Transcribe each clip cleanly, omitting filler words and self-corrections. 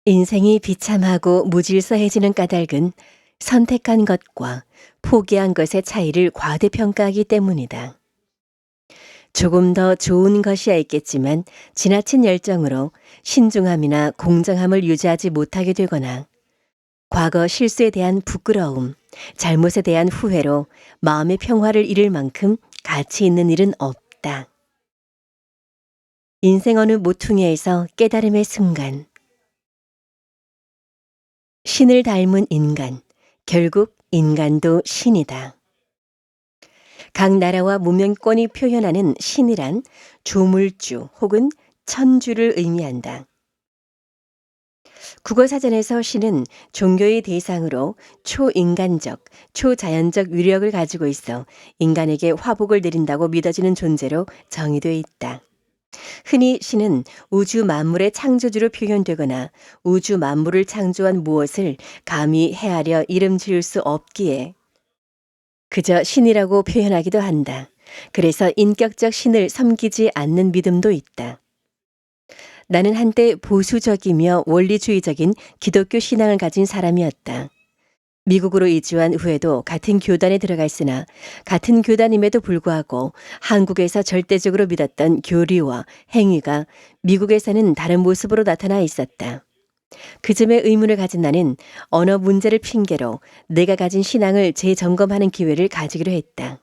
인생이 비참하고 무질서해지는 까닭은 선택한 것과 포기한 것의 차이를 과대평가하기 때문이다. 조금 더 좋은 것이야 있겠지만 지나친 열정으로 신중함이나 공정함을 유지하지 못하게 되거나 과거 실수에 대한 부끄러움, 잘못에 대한 후회로 마음의 평화를 잃을 만큼 가치 있는 일은 없다. 인생 어느 모퉁이에서 깨달음의 순간, 신을 닮은 인간, 결국 인간도 신이다. 각 나라와 문명권이 표현하는 신이란 조물주 혹은 천주를 의미한다. 국어사전에서 신은 종교의 대상으로 초인간적, 초자연적 위력을 가지고 있어 인간에게 화복을 내린다고 믿어지는 존재로 정의되어 있다. 흔히 신은 우주 만물의 창조주로 표현되거나 우주 만물을 창조한 무엇을 감히 헤아려 이름 지을 수 없기에 그저 신이라고 표현하기도 한다. 그래서 인격적 신을 섬기지 않는 믿음도 있다. 나는 한때 보수적이며 원리주의적인 기독교 신앙을 가진 사람이었다. 미국으로 이주한 후에도 같은 교단에 들어가 있으나 같은 교단임에도 불구하고 한국에서 절대적으로 믿었던 교리와 행위가 미국에서는 다른 모습으로 나타나 있었다. 그 점에 의문을 가진 나는 언어 문제를 핑계로 내가 가진 신앙을 재점검하는 기회를 가지기로 했다.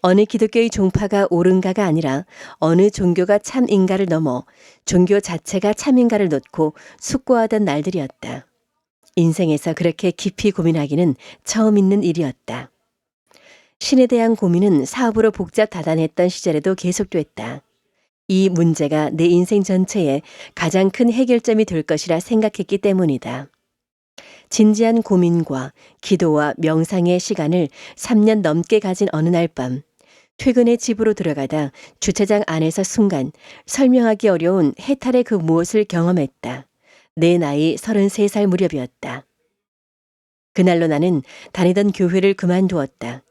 어느 기독교의 종파가 옳은가가 아니라 어느 종교가 참인가를 넘어 종교 자체가 참인가를 놓고 숙고하던 날들이었다. 인생에서 그렇게 깊이 고민하기는 처음 있는 일이었다. 신에 대한 고민은 사업으로 복잡 다단했던 시절에도 계속됐다. 이 문제가 내 인생 전체에 가장 큰 해결점이 될 것이라 생각했기 때문이다. 진지한 고민과 기도와 명상의 시간을 3년 넘게 가진 어느 날 밤, 퇴근해 집으로 들어가다 주차장 안에서 순간 설명하기 어려운 해탈의 그 무엇을 경험했다. 내 나이 33살 무렵이었다. 그날로 나는 다니던 교회를 그만두었다.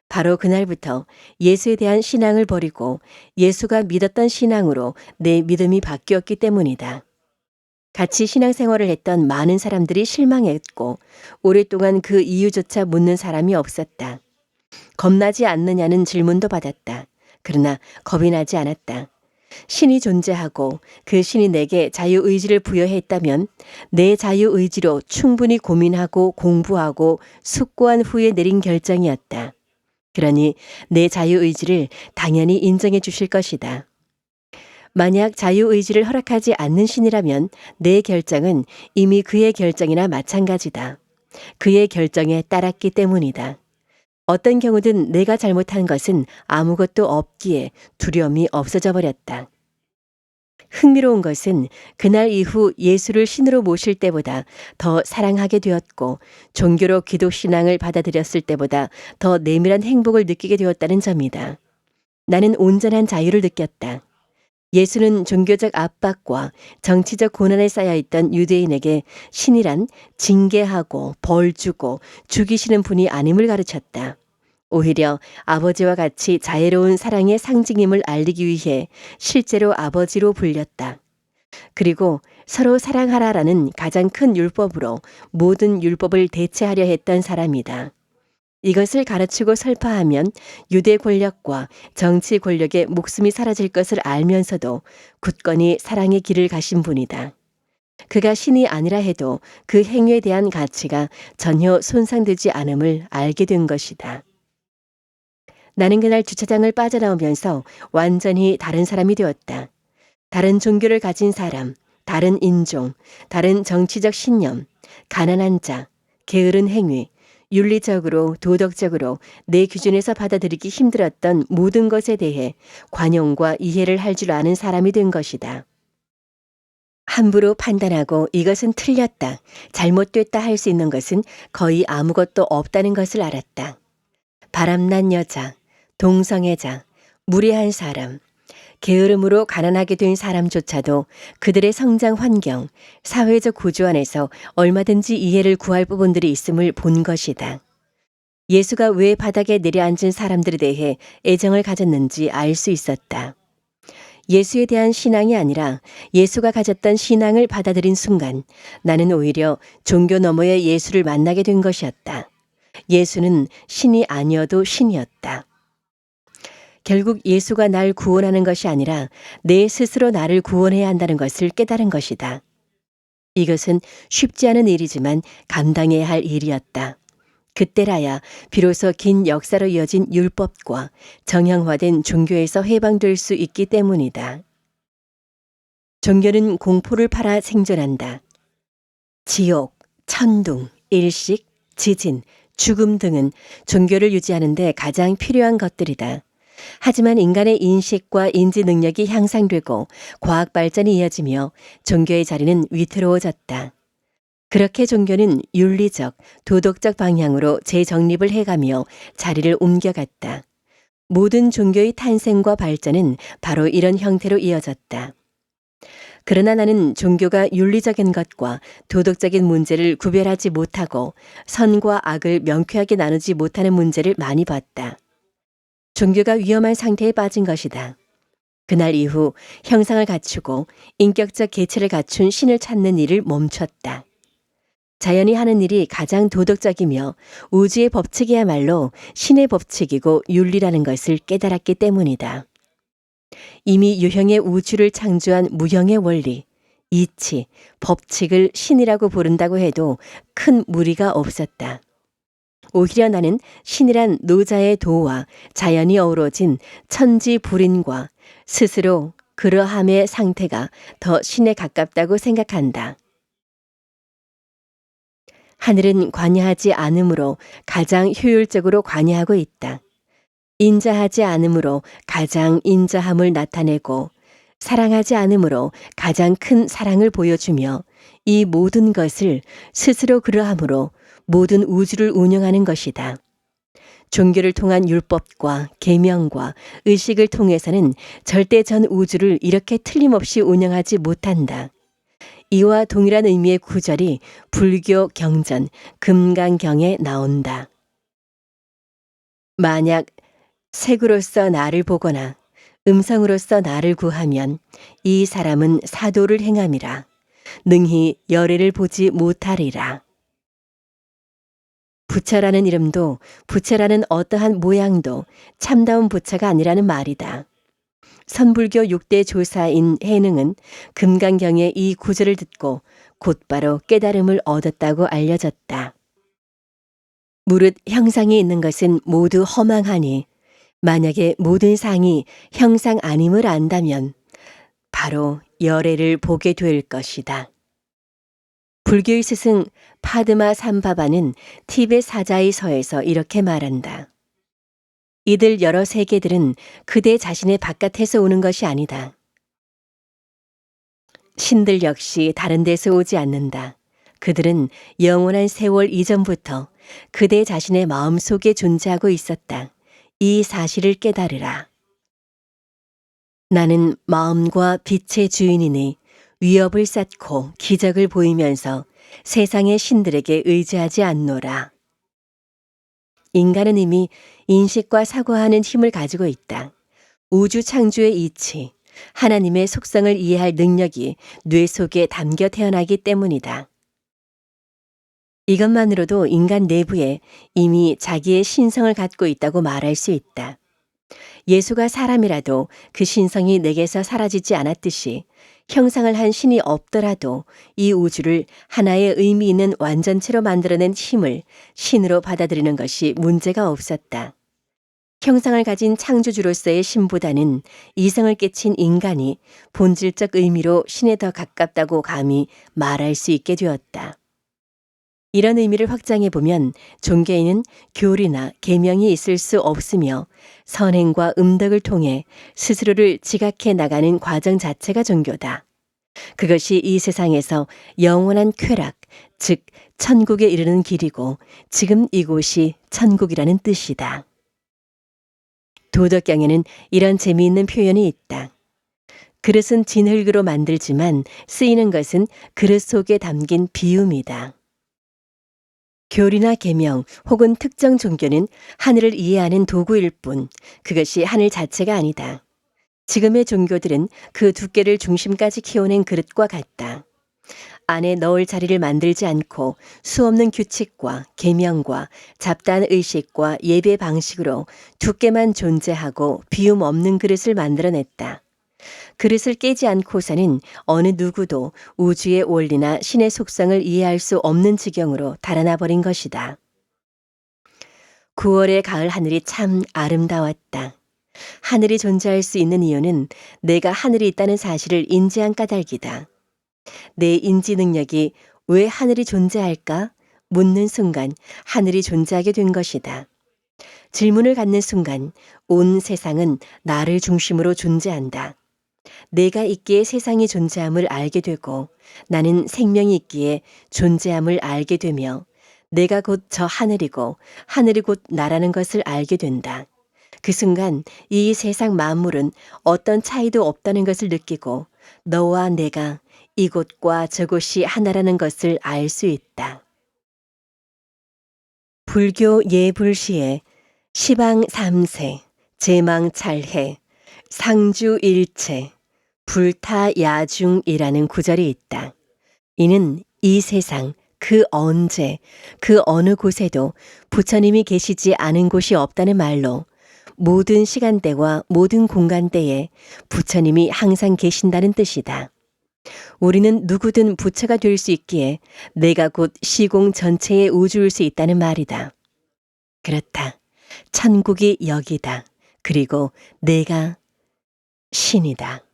바로 그날부터 예수에 대한 신앙을 버리고 예수가 믿었던 신앙으로 내 믿음이 바뀌었기 때문이다. 같이 신앙생활을 했던 많은 사람들이 실망했고 오랫동안 그 이유조차 묻는 사람이 없었다. 겁나지 않느냐는 질문도 받았다. 그러나 겁이 나지 않았다. 신이 존재하고 그 신이 내게 자유의지를 부여했다면 내 자유의지로 충분히 고민하고 공부하고 숙고한 후에 내린 결정이었다. 그러니 내 자유의지를 당연히 인정해 주실 것이다. 만약 자유의지를 허락하지 않는 신이라면 내 결정은 이미 그의 결정이나 마찬가지다. 그의 결정에 따랐기 때문이다. 어떤 경우든 내가 잘못한 것은 아무것도 없기에 두려움이 없어져 버렸다. 흥미로운 것은 그날 이후 예수를 신으로 모실 때보다 더 사랑하게 되었고 종교로 기독신앙을 받아들였을 때보다 더 내밀한 행복을 느끼게 되었다는 점이다. 나는 온전한 자유를 느꼈다. 예수는 종교적 압박과 정치적 고난에 쌓여있던 유대인에게 신이란 징계하고 벌 주고 죽이시는 분이 아님을 가르쳤다. 오히려 아버지와 같이 자애로운 사랑의 상징임을 알리기 위해 실제로 아버지로 불렸다. 그리고 서로 사랑하라라는 가장 큰 율법으로 모든 율법을 대체하려 했던 사람이다. 이것을 가르치고 설파하면 유대 권력과 정치 권력의 목숨이 사라질 것을 알면서도 굳건히 사랑의 길을 가신 분이다. 그가 신이 아니라 해도 그 행위에 대한 가치가 전혀 손상되지 않음을 알게 된 것이다. 나는 그날 주차장을 빠져나오면서 완전히 다른 사람이 되었다. 다른 종교를 가진 사람, 다른 인종, 다른 정치적 신념, 가난한 자, 게으른 행위, 윤리적으로 도덕적으로 내 기준에서 받아들이기 힘들었던 모든 것에 대해 관용과 이해를 할 줄 아는 사람이 된 것이다. 함부로 판단하고 이것은 틀렸다, 잘못됐다 할 수 있는 것은 거의 아무것도 없다는 것을 알았다. 바람난 여자, 동성애자, 무례한 사람, 게으름으로 가난하게 된 사람조차도 그들의 성장 환경, 사회적 구조 안에서 얼마든지 이해를 구할 부분들이 있음을 본 것이다. 예수가 왜 바닥에 내려앉은 사람들에 대해 애정을 가졌는지 알 수 있었다. 예수에 대한 신앙이 아니라 예수가 가졌던 신앙을 받아들인 순간 나는 오히려 종교 너머의 예수를 만나게 된 것이었다. 예수는 신이 아니어도 신이었다. 결국 예수가 날 구원하는 것이 아니라 내 스스로 나를 구원해야 한다는 것을 깨달은 것이다. 이것은 쉽지 않은 일이지만 감당해야 할 일이었다. 그때라야 비로소 긴 역사로 이어진 율법과 정형화된 종교에서 해방될 수 있기 때문이다. 종교는 공포를 팔아 생존한다. 지옥, 천둥, 일식, 지진, 죽음 등은 종교를 유지하는 데 가장 필요한 것들이다. 하지만 인간의 인식과 인지 능력이 향상되고 과학 발전이 이어지며 종교의 자리는 위태로워졌다. 그렇게 종교는 윤리적, 도덕적 방향으로 재정립을 해가며 자리를 옮겨갔다. 모든 종교의 탄생과 발전은 바로 이런 형태로 이어졌다. 그러나 나는 종교가 윤리적인 것과 도덕적인 문제를 구별하지 못하고 선과 악을 명쾌하게 나누지 못하는 문제를 많이 봤다. 종교가 위험한 상태에 빠진 것이다. 그날 이후 형상을 갖추고 인격적 개체를 갖춘 신을 찾는 일을 멈췄다. 자연이 하는 일이 가장 도덕적이며 우주의 법칙이야말로 신의 법칙이고 윤리라는 것을 깨달았기 때문이다. 이미 유형의 우주를 창조한 무형의 원리, 이치, 법칙을 신이라고 부른다고 해도 큰 무리가 없었다. 오히려 나는 신이란 노자의 도와 자연이 어우러진 천지불인과 스스로 그러함의 상태가 더 신에 가깝다고 생각한다. 하늘은 관여하지 않으므로 가장 효율적으로 관여하고 있다. 인자하지 않으므로 가장 인자함을 나타내고 사랑하지 않으므로 가장 큰 사랑을 보여주며 이 모든 것을 스스로 그러함으로 모든 우주를 운영하는 것이다. 종교를 통한 율법과 계명과 의식을 통해서는 절대 전 우주를 이렇게 틀림없이 운영하지 못한다. 이와 동일한 의미의 구절이 불교 경전 금강경에 나온다. 만약 색으로서 나를 보거나 음성으로서 나를 구하면 이 사람은 사도를 행함이라. 능히 열애를 보지 못하리라. 부처라는 이름도 부처라는 어떠한 모양도 참다운 부처가 아니라는 말이다. 선불교 6대 조사인 해능은 금강경의 이 구절을 듣고 곧바로 깨달음을 얻었다고 알려졌다. 무릇 형상이 있는 것은 모두 허망하니 만약에 모든 상이 형상 아님을 안다면 바로 열애를 보게 될 것이다. 불교의 스승 파드마 삼바바는 티베 사자의 서에서 이렇게 말한다. 이들 여러 세계들은 그대 자신의 바깥에서 오는 것이 아니다. 신들 역시 다른 데서 오지 않는다. 그들은 영원한 세월 이전부터 그대 자신의 마음속에 존재하고 있었다. 이 사실을 깨달으라. 나는 마음과 빛의 주인이니 위협을 쌓고 기적을 보이면서 세상의 신들에게 의지하지 않노라. 인간은 이미 인식과 사고하는 힘을 가지고 있다. 우주 창조의 이치, 하나님의 속성을 이해할 능력이 뇌 속에 담겨 태어나기 때문이다. 이것만으로도 인간 내부에 이미 자기의 신성을 갖고 있다고 말할 수 있다. 예수가 사람이라도 그 신성이 내게서 사라지지 않았듯이 형상을 한 신이 없더라도 이 우주를 하나의 의미 있는 완전체로 만들어낸 힘을 신으로 받아들이는 것이 문제가 없었다. 형상을 가진 창조주로서의 신보다는 이성을 깨친 인간이 본질적 의미로 신에 더 가깝다고 감히 말할 수 있게 되었다. 이런 의미를 확장해 보면 종교에는 교리나 계명이 있을 수 없으며 선행과 음덕을 통해 스스로를 지각해 나가는 과정 자체가 종교다. 그것이 이 세상에서 영원한 쾌락, 즉 천국에 이르는 길이고 지금 이곳이 천국이라는 뜻이다. 도덕경에는 이런 재미있는 표현이 있다. 그릇은 진흙으로 만들지만 쓰이는 것은 그릇 속에 담긴 비움이다. 교리나 계명 혹은 특정 종교는 하늘을 이해하는 도구일 뿐 그것이 하늘 자체가 아니다. 지금의 종교들은 그 두께를 중심까지 키워낸 그릇과 같다. 안에 넣을 자리를 만들지 않고 수없는 규칙과 계명과 잡다한 의식과 예배 방식으로 두께만 존재하고 비움 없는 그릇을 만들어냈다. 그릇을 깨지 않고서는 어느 누구도 우주의 원리나 신의 속성을 이해할 수 없는 지경으로 달아나 버린 것이다. 9월의 가을 하늘이 참 아름다웠다. 하늘이 존재할 수 있는 이유는 내가 하늘이 있다는 사실을 인지한 까닭이다. 내 인지 능력이 왜 하늘이 존재할까? 묻는 순간 하늘이 존재하게 된 것이다. 질문을 갖는 순간 온 세상은 나를 중심으로 존재한다. 내가 있기에 세상이 존재함을 알게 되고 나는 생명이 있기에 존재함을 알게 되며 내가 곧 저 하늘이고 하늘이 곧 나라는 것을 알게 된다. 그 순간 이 세상 만물은 어떤 차이도 없다는 것을 느끼고 너와 내가 이곳과 저곳이 하나라는 것을 알 수 있다. 불교 예불시에 시방 삼세, 제망 찰해, 상주 일체, 불타 야중이라는 구절이 있다. 이는 이 세상 그 언제 그 어느 곳에도 부처님이 계시지 않은 곳이 없다는 말로 모든 시간대와 모든 공간대에 부처님이 항상 계신다는 뜻이다. 우리는 누구든 부처가 될 수 있기에 내가 곧 시공 전체의 우주일 수 있다는 말이다. 그렇다. 천국이 여기다. 그리고 내가 신이다.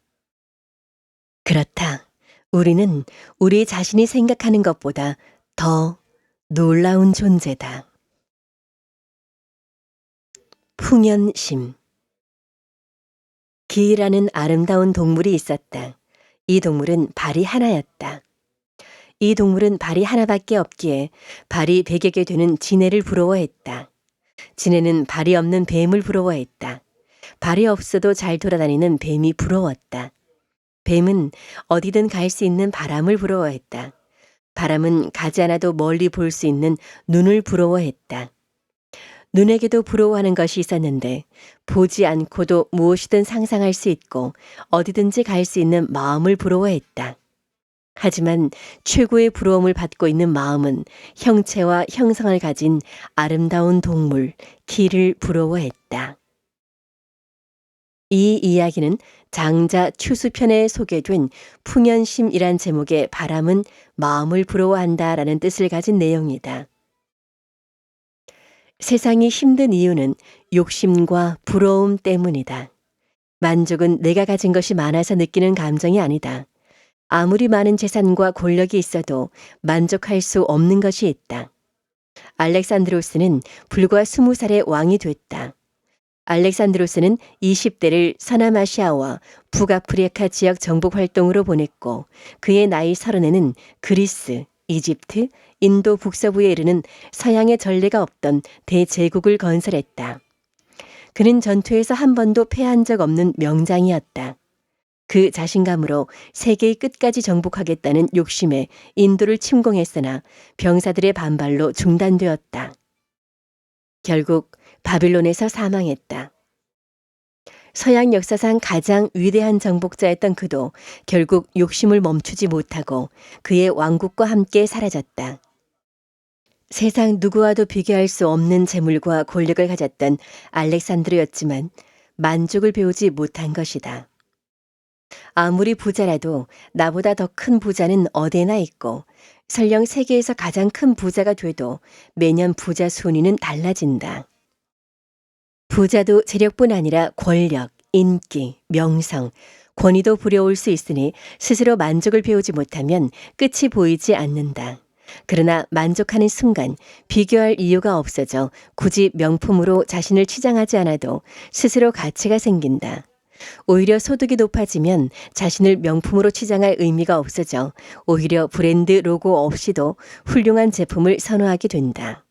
그렇다. 우리는 우리 자신이 생각하는 것보다 더 놀라운 존재다. 풍연심. 기라는 아름다운 동물이 있었다. 이 동물은 발이 하나였다. 이 동물은 발이 하나밖에 없기에 발이 100여 개 되는 지네를 부러워했다. 지네는 발이 없는 뱀을 부러워했다. 발이 없어도 잘 돌아다니는 뱀이 부러웠다. 뱀은 어디든 갈 수 있는 바람을 부러워했다. 바람은 가지 않아도 멀리 볼 수 있는 눈을 부러워했다. 눈에게도 부러워하는 것이 있었는데 보지 않고도 무엇이든 상상할 수 있고 어디든지 갈 수 있는 마음을 부러워했다. 하지만 최고의 부러움을 받고 있는 마음은 형체와 형상을 가진 아름다운 동물, 기를 부러워했다. 이 이야기는 장자 추수편에 소개된 풍연심이란 제목의 바람은 마음을 부러워한다라는 뜻을 가진 내용이다. 세상이 힘든 이유는 욕심과 부러움 때문이다. 만족은 내가 가진 것이 많아서 느끼는 감정이 아니다. 아무리 많은 재산과 권력이 있어도 만족할 수 없는 것이 있다. 알렉산드로스는 불과 20살에 왕이 됐다. 알렉산드로스는 20대를 서남아시아와 북아프리카 지역 정복 활동으로 보냈고 그의 나이 30에는 그리스, 이집트, 인도 북서부에 이르는 서양의 전례가 없던 대제국을 건설했다. 그는 전투에서 한 번도 패한 적 없는 명장이었다. 그 자신감으로 세계의 끝까지 정복하겠다는 욕심에 인도를 침공했으나 병사들의 반발로 중단되었다. 결국 바빌론에서 사망했다. 서양 역사상 가장 위대한 정복자였던 그도 결국 욕심을 멈추지 못하고 그의 왕국과 함께 사라졌다. 세상 누구와도 비교할 수 없는 재물과 권력을 가졌던 알렉산드로였지만 만족을 배우지 못한 것이다. 아무리 부자라도 나보다 더 큰 부자는 어디나 있고 설령 세계에서 가장 큰 부자가 돼도 매년 부자 순위는 달라진다. 부자도 재력뿐 아니라 권력, 인기, 명성, 권위도 부려올 수 있으니 스스로 만족을 배우지 못하면 끝이 보이지 않는다. 그러나 만족하는 순간 비교할 이유가 없어져 굳이 명품으로 자신을 치장하지 않아도 스스로 가치가 생긴다. 오히려 소득이 높아지면 자신을 명품으로 치장할 의미가 없어져 오히려 브랜드 로고 없이도 훌륭한 제품을 선호하게 된다.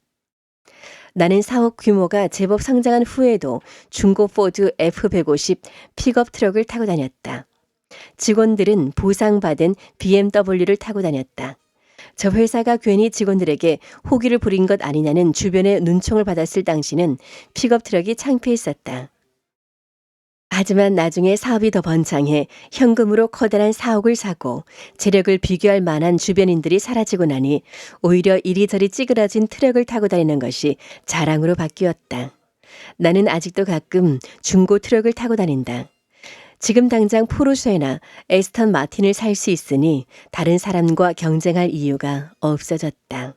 나는 사업 규모가 제법 성장한 후에도 중고 포드 F150 픽업 트럭을 타고 다녔다. 직원들은 보상받은 BMW를 타고 다녔다. 저 회사가 괜히 직원들에게 호기를 부린 것 아니냐는 주변의 눈총을 받았을 당시는 픽업 트럭이 창피했었다. 하지만 나중에 사업이 더 번창해 현금으로 커다란 사옥을 사고 재력을 비교할 만한 주변인들이 사라지고 나니 오히려 이리저리 찌그러진 트럭을 타고 다니는 것이 자랑으로 바뀌었다. 나는 아직도 가끔 중고 트럭을 타고 다닌다. 지금 당장 포르쉐나 에스턴 마틴을 살 수 있으니 다른 사람과 경쟁할 이유가 없어졌다.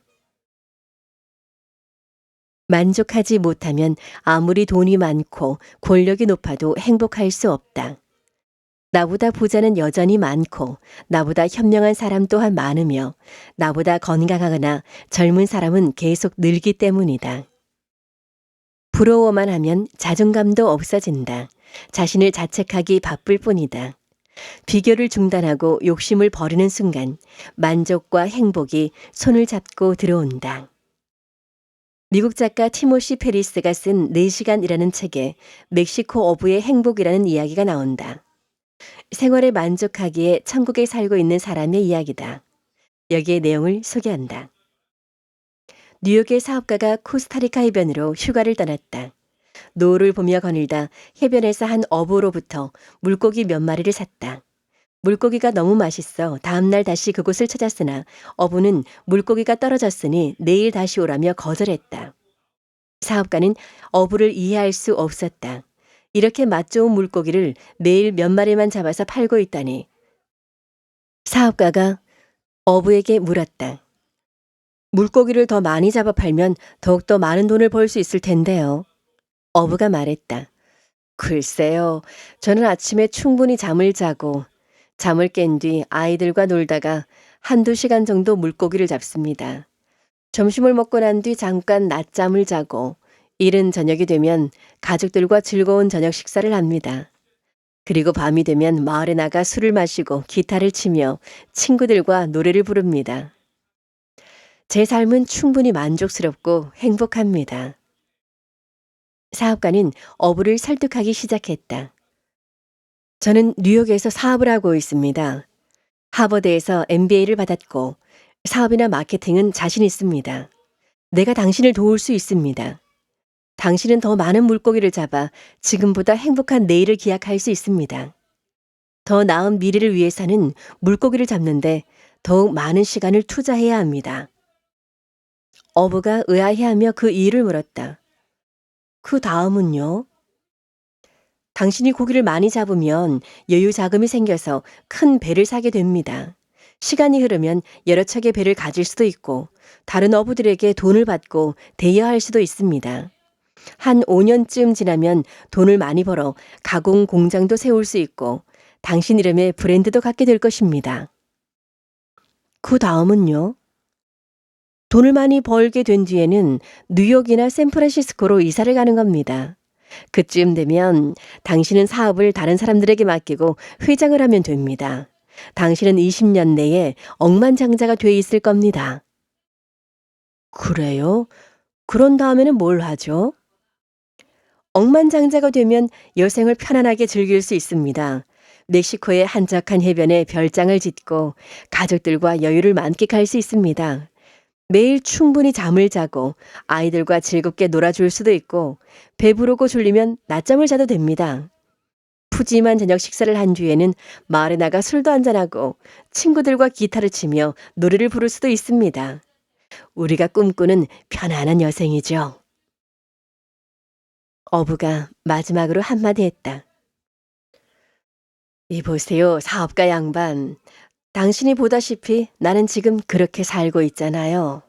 만족하지 못하면 아무리 돈이 많고 권력이 높아도 행복할 수 없다. 나보다 부자는 여전히 많고 나보다 현명한 사람 또한 많으며 나보다 건강하거나 젊은 사람은 계속 늘기 때문이다. 부러워만 하면 자존감도 없어진다. 자신을 자책하기 바쁠 뿐이다. 비교를 중단하고 욕심을 버리는 순간 만족과 행복이 손을 잡고 들어온다. 미국 작가 티모시 페리스가 쓴 4시간이라는 책에 멕시코 어부의 행복이라는 이야기가 나온다. 생활에 만족하기에 천국에 살고 있는 사람의 이야기다. 여기에 내용을 소개한다. 뉴욕의 사업가가 코스타리카 해변으로 휴가를 떠났다. 노을을 보며 거닐다 해변에서 한 어부로부터 물고기 몇 마리를 샀다. 물고기가 너무 맛있어 다음날 다시 그곳을 찾았으나 어부는 물고기가 떨어졌으니 내일 다시 오라며 거절했다. 사업가는 어부를 이해할 수 없었다. 이렇게 맛 좋은 물고기를 매일 몇 마리만 잡아서 팔고 있다니. 사업가가 어부에게 물었다. 물고기를 더 많이 잡아 팔면 더욱더 많은 돈을 벌 수 있을 텐데요. 어부가 말했다. 글쎄요, 저는 아침에 충분히 잠을 자고 잠을 깬 뒤 아이들과 놀다가 1~2시간 정도 물고기를 잡습니다. 점심을 먹고 난 뒤 잠깐 낮잠을 자고 이른 저녁이 되면 가족들과 즐거운 저녁 식사를 합니다. 그리고 밤이 되면 마을에 나가 술을 마시고 기타를 치며 친구들과 노래를 부릅니다. 제 삶은 충분히 만족스럽고 행복합니다. 사업가는 어부를 설득하기 시작했다. 저는 뉴욕에서 사업을 하고 있습니다. 하버드에서 MBA를 받았고 사업이나 마케팅은 자신 있습니다. 내가 당신을 도울 수 있습니다. 당신은 더 많은 물고기를 잡아 지금보다 행복한 내일을 기약할 수 있습니다. 더 나은 미래를 위해서는 물고기를 잡는데 더욱 많은 시간을 투자해야 합니다. 어부가 의아해하며 그 이유를 물었다. 그 다음은요? 당신이 고기를 많이 잡으면 여유 자금이 생겨서 큰 배를 사게 됩니다. 시간이 흐르면 여러 척의 배를 가질 수도 있고 다른 어부들에게 돈을 받고 대여할 수도 있습니다. 한 5년쯤 지나면 돈을 많이 벌어 가공 공장도 세울 수 있고 당신 이름의 브랜드도 갖게 될 것입니다. 그 다음은요? 돈을 많이 벌게 된 뒤에는 뉴욕이나 샌프란시스코로 이사를 가는 겁니다. 그쯤 되면 당신은 사업을 다른 사람들에게 맡기고 회장을 하면 됩니다. 당신은 20년 내에 억만장자가 돼 있을 겁니다. 그래요? 그런 다음에는 뭘 하죠? 억만장자가 되면 여생을 편안하게 즐길 수 있습니다. 멕시코의 한적한 해변에 별장을 짓고 가족들과 여유를 만끽할 수 있습니다. 매일 충분히 잠을 자고 아이들과 즐겁게 놀아줄 수도 있고 배부르고 졸리면 낮잠을 자도 됩니다. 푸짐한 저녁 식사를 한 뒤에는 마을에 나가 술도 한잔하고 친구들과 기타를 치며 노래를 부를 수도 있습니다. 우리가 꿈꾸는 편안한 여생이죠. 어부가 마지막으로 한마디 했다. 이보세요, 사업가 양반. 당신이 보다시피 나는 지금 그렇게 살고 있잖아요.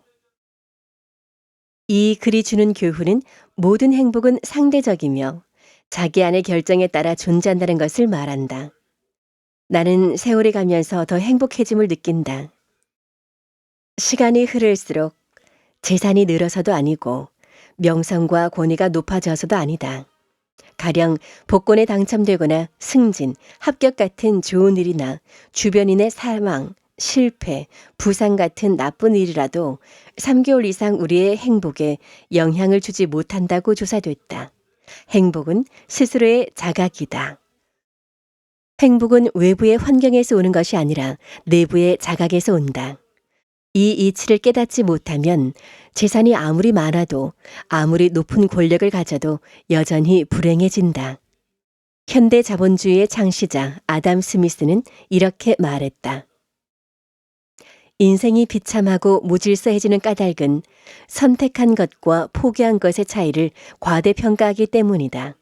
이 글이 주는 교훈은 모든 행복은 상대적이며 자기 안의 결정에 따라 존재한다는 것을 말한다. 나는 세월이 가면서 더 행복해짐을 느낀다. 시간이 흐를수록 재산이 늘어서도 아니고 명성과 권위가 높아져서도 아니다. 가령 복권에 당첨되거나 승진, 합격 같은 좋은 일이나 주변인의 사망, 실패, 부상 같은 나쁜 일이라도 3개월 이상 우리의 행복에 영향을 주지 못한다고 조사됐다. 행복은 스스로의 자각이다. 행복은 외부의 환경에서 오는 것이 아니라 내부의 자각에서 온다. 이 이치를 깨닫지 못하면 재산이 아무리 많아도 아무리 높은 권력을 가져도 여전히 불행해진다. 현대 자본주의의 창시자 아담 스미스는 이렇게 말했다. 인생이 비참하고 무질서해지는 까닭은 선택한 것과 포기한 것의 차이를 과대평가하기 때문이다.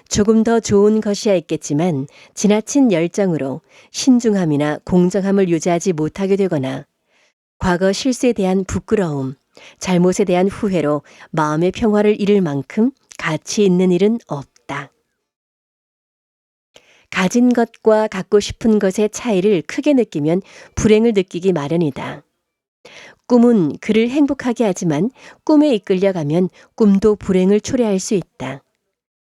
조금 더 좋은 것이야 있겠지만 지나친 열정으로 신중함이나 공정함을 유지하지 못하게 되거나 과거 실수에 대한 부끄러움, 잘못에 대한 후회로 마음의 평화를 잃을 만큼 가치 있는 일은 없다. 가진 것과 갖고 싶은 것의 차이를 크게 느끼면 불행을 느끼기 마련이다. 꿈은 그를 행복하게 하지만 꿈에 이끌려가면 꿈도 불행을 초래할 수 있다.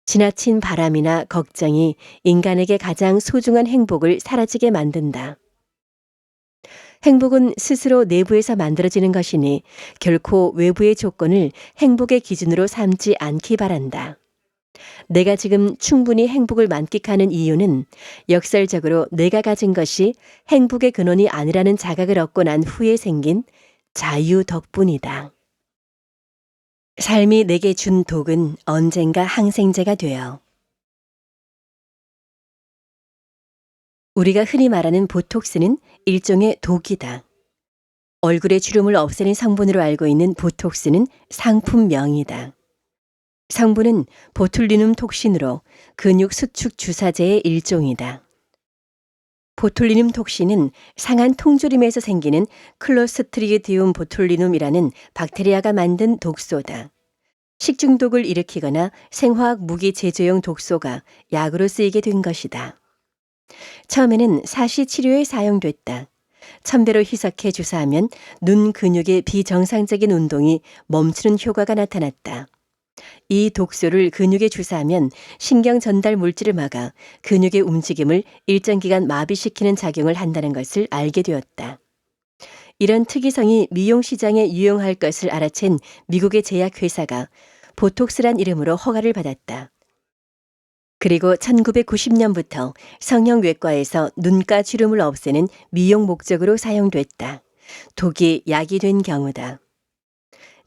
지나친 바람이나 걱정이 인간에게 가장 소중한 행복을 사라지게 만든다. 행복은 스스로 내부에서 만들어지는 것이니 결코 외부의 조건을 행복의 기준으로 삼지 않기 바란다. 내가 지금 충분히 행복을 만끽하는 이유는 역설적으로 내가 가진 것이 행복의 근원이 아니라는 자각을 얻고 난 후에 생긴 자유 덕분이다. 삶이 내게 준 독은 언젠가 항생제가 되어. 우리가 흔히 말하는 보톡스는 일종의 독이다. 얼굴의 주름을 없애는 성분으로 알고 있는 보톡스는 상품명이다. 성분은 보툴리눔 톡신으로 근육 수축 주사제의 일종이다. 보툴리눔 톡신은 상한 통조림에서 생기는 클로스트리디움 보툴리눔이라는 박테리아가 만든 독소다. 식중독을 일으키거나 생화학 무기 제조용 독소가 약으로 쓰이게 된 것이다. 처음에는 사시 치료에 사용됐다. 첨배로 희석해 주사하면 눈 근육의 비정상적인 운동이 멈추는 효과가 나타났다. 이 독소를 근육에 주사하면 신경 전달 물질을 막아 근육의 움직임을 일정 기간 마비시키는 작용을 한다는 것을 알게 되었다. 이런 특이성이 미용 시장에 유용할 것을 알아챈 미국의 제약회사가 보톡스란 이름으로 허가를 받았다. 그리고 1990년부터 성형외과에서 눈가 주름을 없애는 미용 목적으로 사용됐다. 독이 약이 된 경우다.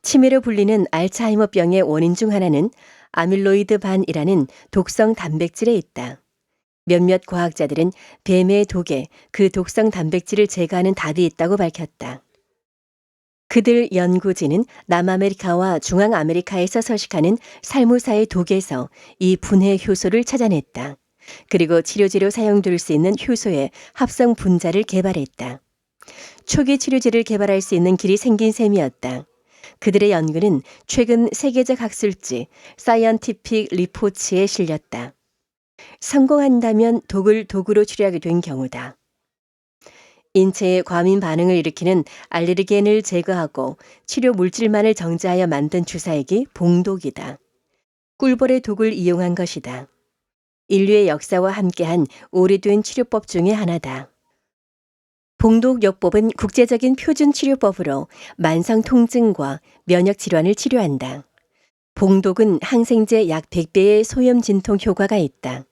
치매로 불리는 알츠하이머병의 원인 중 하나는 아밀로이드 반이라는 독성 단백질에 있다. 몇몇 과학자들은 뱀의 독에 그 독성 단백질을 제거하는 답이 있다고 밝혔다. 그들 연구진은 남아메리카와 중앙아메리카에서 서식하는 살무사의 독에서 이 분해 효소를 찾아냈다. 그리고 치료제로 사용될 수 있는 효소의 합성 분자를 개발했다. 초기 치료제를 개발할 수 있는 길이 생긴 셈이었다. 그들의 연구는 최근 세계적 학술지 사이언티픽 리포츠에 실렸다. 성공한다면 독을 독으로 치료하게 된 경우다. 인체에 과민 반응을 일으키는 알레르겐을 제거하고 치료 물질만을 정제하여 만든 주사액이 봉독이다. 꿀벌의 독을 이용한 것이다. 인류의 역사와 함께한 오래된 치료법 중의 하나다. 봉독요법은 국제적인 표준 치료법으로 만성 통증과 면역 질환을 치료한다. 봉독은 항생제 약 100배의 소염 진통 효과가 있다.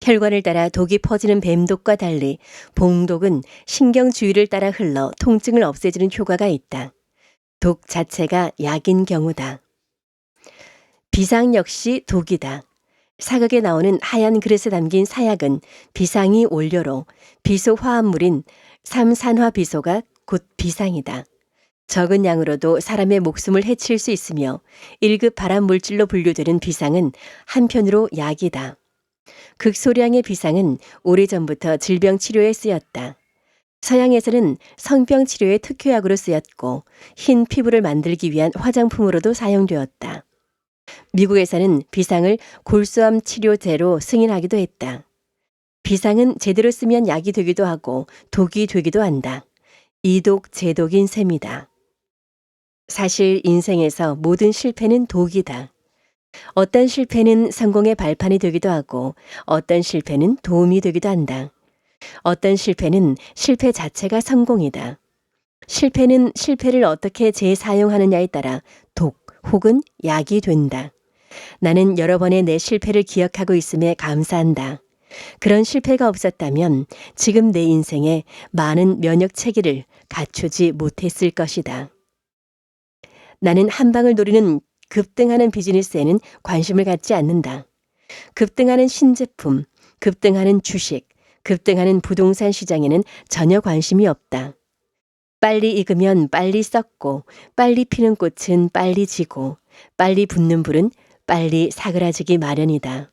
혈관을 따라 독이 퍼지는 뱀독과 달리 봉독은 신경 주위를 따라 흘러 통증을 없애주는 효과가 있다. 독 자체가 약인 경우다. 비상 역시 독이다. 사극에 나오는 하얀 그릇에 담긴 사약은 비상이 원료로 비소 화합물인 3산화 비소가 곧 비상이다. 적은 양으로도 사람의 목숨을 해칠 수 있으며 1급 발암 물질로 분류되는 비상은 한편으로 약이다. 극소량의 비상은 오래전부터 질병 치료에 쓰였다. 서양에서는 성병 치료의 특효약으로 쓰였고 흰 피부를 만들기 위한 화장품으로도 사용되었다. 미국에서는 비상을 골수암 치료제로 승인하기도 했다. 비상은 제대로 쓰면 약이 되기도 하고 독이 되기도 한다. 이독 제독인 셈이다. 사실 인생에서 모든 실패는 독이다. 어떤 실패는 성공의 발판이 되기도 하고 어떤 실패는 도움이 되기도 한다. 어떤 실패는 실패 자체가 성공이다. 실패는 실패를 어떻게 재사용하느냐에 따라 독 혹은 약이 된다. 나는 여러 번의 내 실패를 기억하고 있음에 감사한다. 그런 실패가 없었다면 지금 내 인생에 많은 면역 체계를 갖추지 못했을 것이다. 나는 한 방을 노리는 급등하는 비즈니스에는 관심을 갖지 않는다. 급등하는 신제품, 급등하는 주식, 급등하는 부동산 시장에는 전혀 관심이 없다. 빨리 익으면 빨리 썩고, 빨리 피는 꽃은 빨리 지고, 빨리 붙는 불은 빨리 사그라지기 마련이다.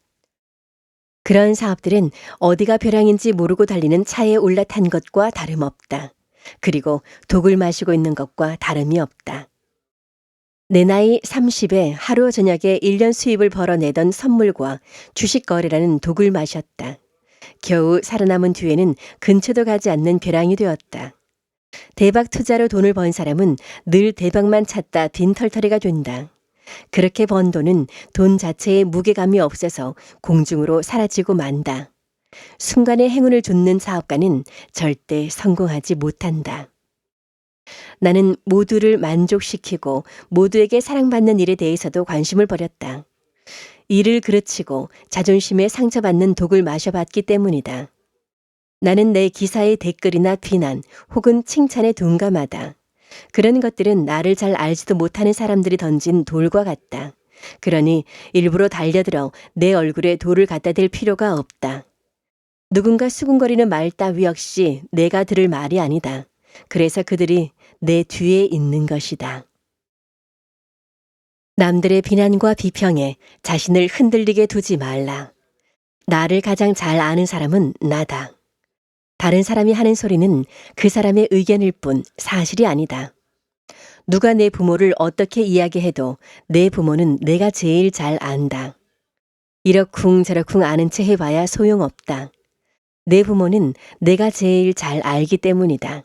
그런 사업들은 어디가 벼랑인지 모르고 달리는 차에 올라탄 것과 다름없다. 그리고 독을 마시고 있는 것과 다름이 없다. 내 나이 30에 하루 저녁에 1년 수입을 벌어내던 선물과 주식 거래라는 독을 마셨다. 겨우 살아남은 뒤에는 근처도 가지 않는 벼랑이 되었다. 대박 투자로 돈을 번 사람은 늘 대박만 찾다 빈털터리가 된다. 그렇게 번 돈은 돈 자체에 무게감이 없어서 공중으로 사라지고 만다. 순간의 행운을 좇는 사업가는 절대 성공하지 못한다. 나는 모두를 만족시키고 모두에게 사랑받는 일에 대해서도 관심을 버렸다. 일을 그르치고 자존심에 상처받는 독을 마셔봤기 때문이다. 나는 내 기사의 댓글이나 비난 혹은 칭찬에 둔감하다. 그런 것들은 나를 잘 알지도 못하는 사람들이 던진 돌과 같다. 그러니 일부러 달려들어 내 얼굴에 돌을 갖다 댈 필요가 없다. 누군가 수군거리는 말 따위 역시 내가 들을 말이 아니다. 그래서 그들이 내 뒤에 있는 것이다. 남들의 비난과 비평에 자신을 흔들리게 두지 말라. 나를 가장 잘 아는 사람은 나다. 다른 사람이 하는 소리는 그 사람의 의견일 뿐 사실이 아니다. 누가 내 부모를 어떻게 이야기해도 내 부모는 내가 제일 잘 안다. 이러쿵저러쿵 아는 체 해봐야 소용없다. 내 부모는 내가 제일 잘 알기 때문이다.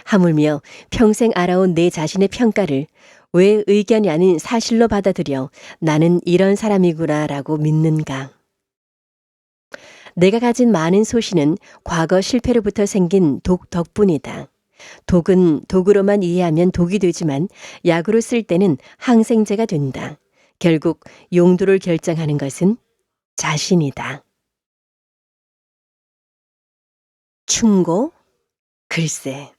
하물며 평생 알아온 내 자신의 평가를 왜 의견이 아닌 사실로 받아들여 나는 이런 사람이구나라고 믿는가. 내가 가진 많은 소신은 과거 실패로부터 생긴 독 덕분이다. 독은 독으로만 이해하면 독이 되지만 약으로 쓸 때는 항생제가 된다. 결국 용도를 결정하는 것은 자신이다. 충고? 글쎄.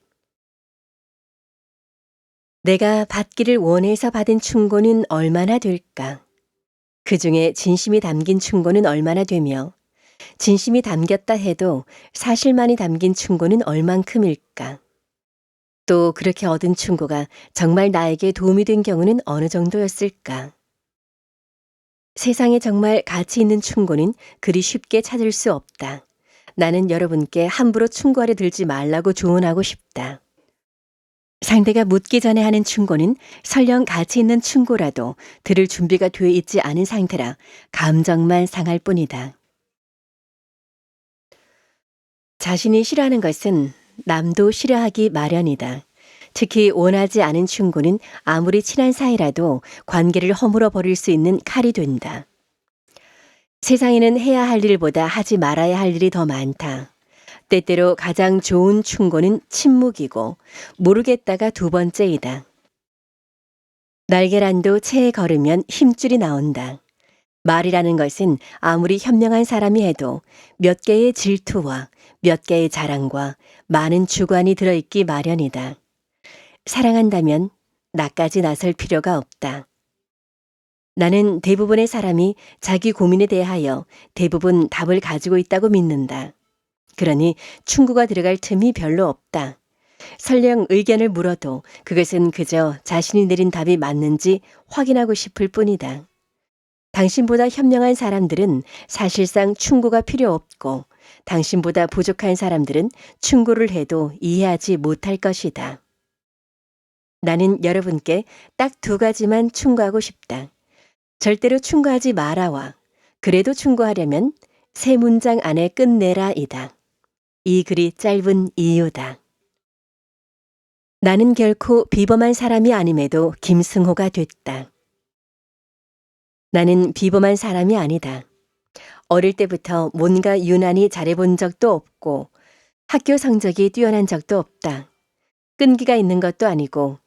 내가 받기를 원해서 받은 충고는 얼마나 될까? 그 중에 진심이 담긴 충고는 얼마나 되며 진심이 담겼다 해도 사실만이 담긴 충고는 얼만큼일까? 또 그렇게 얻은 충고가 정말 나에게 도움이 된 경우는 어느 정도였을까? 세상에 정말 가치 있는 충고는 그리 쉽게 찾을 수 없다. 나는 여러분께 함부로 충고하려 들지 말라고 조언하고 싶다. 상대가 묻기 전에 하는 충고는 설령 가치 있는 충고라도 들을 준비가 돼 있지 않은 상태라 감정만 상할 뿐이다. 자신이 싫어하는 것은 남도 싫어하기 마련이다. 특히 원하지 않은 충고는 아무리 친한 사이라도 관계를 허물어 버릴 수 있는 칼이 된다. 세상에는 해야 할 일보다 하지 말아야 할 일이 더 많다. 때때로 가장 좋은 충고는 침묵이고 모르겠다가 두 번째이다. 날계란도 체에 걸으면 힘줄이 나온다. 말이라는 것은 아무리 현명한 사람이 해도 몇 개의 질투와 몇 개의 자랑과 많은 주관이 들어있기 마련이다. 사랑한다면 나까지 나설 필요가 없다. 나는 대부분의 사람이 자기 고민에 대하여 대부분 답을 가지고 있다고 믿는다. 그러니 충고가 들어갈 틈이 별로 없다. 설령 의견을 물어도 그것은 그저 자신이 내린 답이 맞는지 확인하고 싶을 뿐이다. 당신보다 현명한 사람들은 사실상 충고가 필요 없고 당신보다 부족한 사람들은 충고를 해도 이해하지 못할 것이다. 나는 여러분께 딱 두 가지만 충고하고 싶다. 절대로 충고하지 마라와 그래도 충고하려면 세 문장 안에 끝내라이다. 이 글이 짧은 이유다. 나는 결코 비범한 사람이 아님에도 김승호가 됐다. 나는 비범한 사람이 아니다. 어릴 때부터 뭔가 유난히 잘해본 적도 없고 학교 성적이 뛰어난 적도 없다. 끈기가 있는 것도 아니고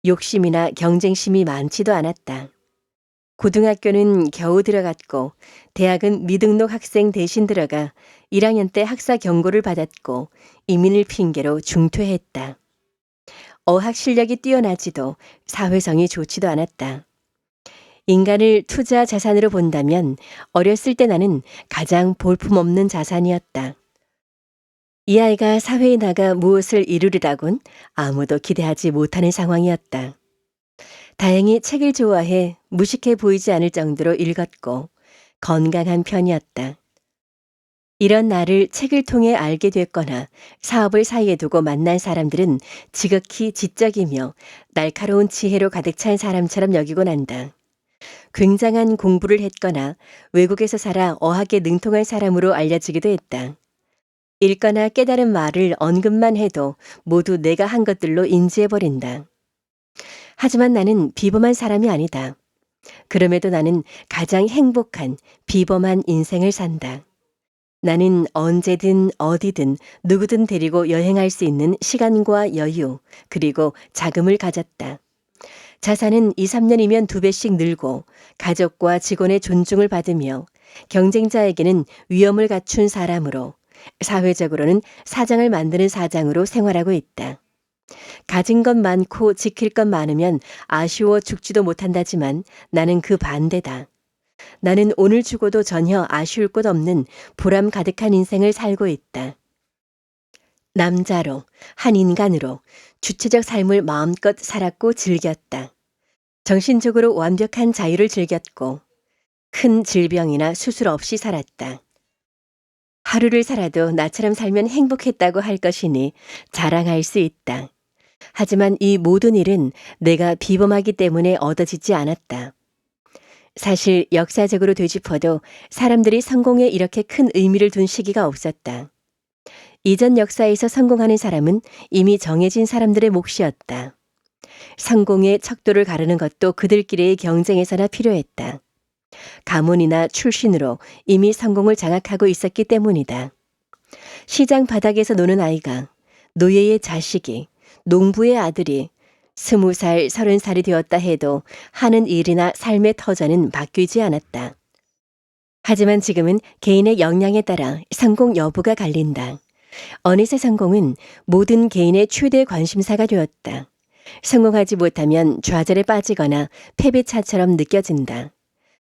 욕심이나 경쟁심이 많지도 않았다. 고등학교는 겨우 들어갔고 대학은 미등록 학생 대신 들어가 1학년 때 학사 경고를 받았고 이민을 핑계로 중퇴했다. 어학 실력이 뛰어나지도 사회성이 좋지도 않았다. 인간을 투자 자산으로 본다면 어렸을 때 나는 가장 볼품없는 자산이었다. 이 아이가 사회에 나가 무엇을 이루리라곤 아무도 기대하지 못하는 상황이었다. 다행히 책을 좋아해 무식해 보이지 않을 정도로 읽었고 건강한 편이었다. 이런 나를 책을 통해 알게 됐거나 사업을 사이에 두고 만난 사람들은 지극히 지적이며 날카로운 지혜로 가득 찬 사람처럼 여기곤 한다. 굉장한 공부를 했거나 외국에서 살아 어학에 능통한 사람으로 알려지기도 했다. 읽거나 깨달은 말을 언급만 해도 모두 내가 한 것들로 인지해버린다. 하지만 나는 비범한 사람이 아니다. 그럼에도 나는 가장 행복한 비범한 인생을 산다. 나는 언제든 어디든 누구든 데리고 여행할 수 있는 시간과 여유, 그리고 자금을 가졌다. 자산은 2, 3년이면 2배씩 늘고 가족과 직원의 존중을 받으며 경쟁자에게는 위엄을 갖춘 사람으로 사회적으로는 사장을 만드는 사장으로 생활하고 있다. 가진 것 많고 지킬 것 많으면 아쉬워 죽지도 못한다지만 나는 그 반대다. 나는 오늘 죽어도 전혀 아쉬울 것 없는 보람 가득한 인생을 살고 있다. 남자로, 한 인간으로 주체적 삶을 마음껏 살았고 즐겼다. 정신적으로 완벽한 자유를 즐겼고 큰 질병이나 수술 없이 살았다. 하루를 살아도 나처럼 살면 행복했다고 할 것이니 자랑할 수 있다. 하지만 이 모든 일은 내가 비범하기 때문에 얻어지지 않았다. 사실 역사적으로 되짚어도 사람들이 성공에 이렇게 큰 의미를 둔 시기가 없었다. 이전 역사에서 성공하는 사람은 이미 정해진 사람들의 몫이었다. 성공의 척도를 가르는 것도 그들끼리의 경쟁에서나 필요했다. 가문이나 출신으로 이미 성공을 장악하고 있었기 때문이다. 시장 바닥에서 노는 아이가, 노예의 자식이, 농부의 아들이 20살, 30살이 되었다 해도 하는 일이나 삶의 터전은 바뀌지 않았다. 하지만 지금은 개인의 역량에 따라 성공 여부가 갈린다. 어느새 성공은 모든 개인의 최대 관심사가 되었다. 성공하지 못하면 좌절에 빠지거나 패배차처럼 느껴진다.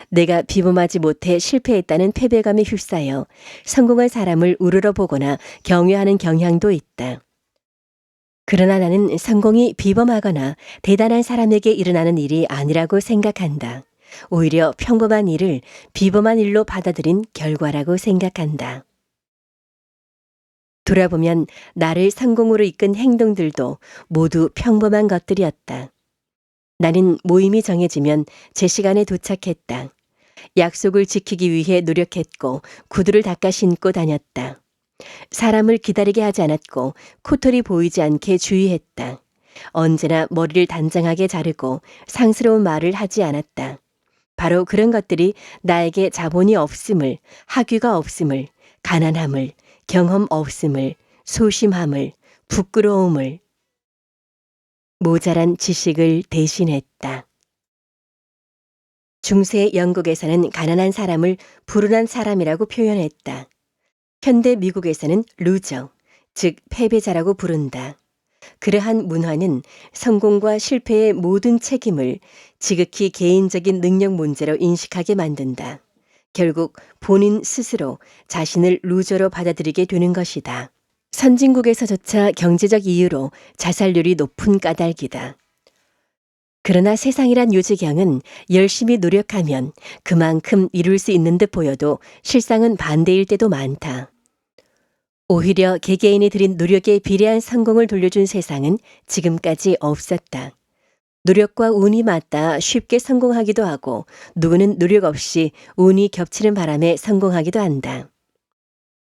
내가 비범하지 못해 실패했다는 패배감에 휩싸여 성공한 사람을 우러러보거나 경외하는 경향도 있다. 그러나 나는 성공이 비범하거나 대단한 사람에게 일어나는 일이 아니라고 생각한다. 오히려 평범한 일을 비범한 일로 받아들인 결과라고 생각한다. 돌아보면 나를 성공으로 이끈 행동들도 모두 평범한 것들이었다. 나는 모임이 정해지면 제 시간에 도착했다. 약속을 지키기 위해 노력했고 구두를 닦아 신고 다녔다. 사람을 기다리게 하지 않았고 코털이 보이지 않게 주의했다. 언제나 머리를 단정하게 자르고 상스러운 말을 하지 않았다. 바로 그런 것들이 나에게 자본이 없음을, 학위가 없음을, 가난함을, 경험 없음을, 소심함을, 부끄러움을, 모자란 지식을 대신했다. 중세 영국에서는 가난한 사람을 불운한 사람이라고 표현했다. 현대 미국에서는 루저, 즉 패배자라고 부른다. 그러한 문화는 성공과 실패의 모든 책임을 지극히 개인적인 능력 문제로 인식하게 만든다. 결국 본인 스스로 자신을 루저로 받아들이게 되는 것이다. 선진국에서조차 경제적 이유로 자살률이 높은 까닭이다. 그러나 세상이란 유지경은 열심히 노력하면 그만큼 이룰 수 있는 듯 보여도 실상은 반대일 때도 많다. 오히려 개개인이 들인 노력에 비례한 성공을 돌려준 세상은 지금까지 없었다. 노력과 운이 맞닿아 쉽게 성공하기도 하고 누구는 노력 없이 운이 겹치는 바람에 성공하기도 한다.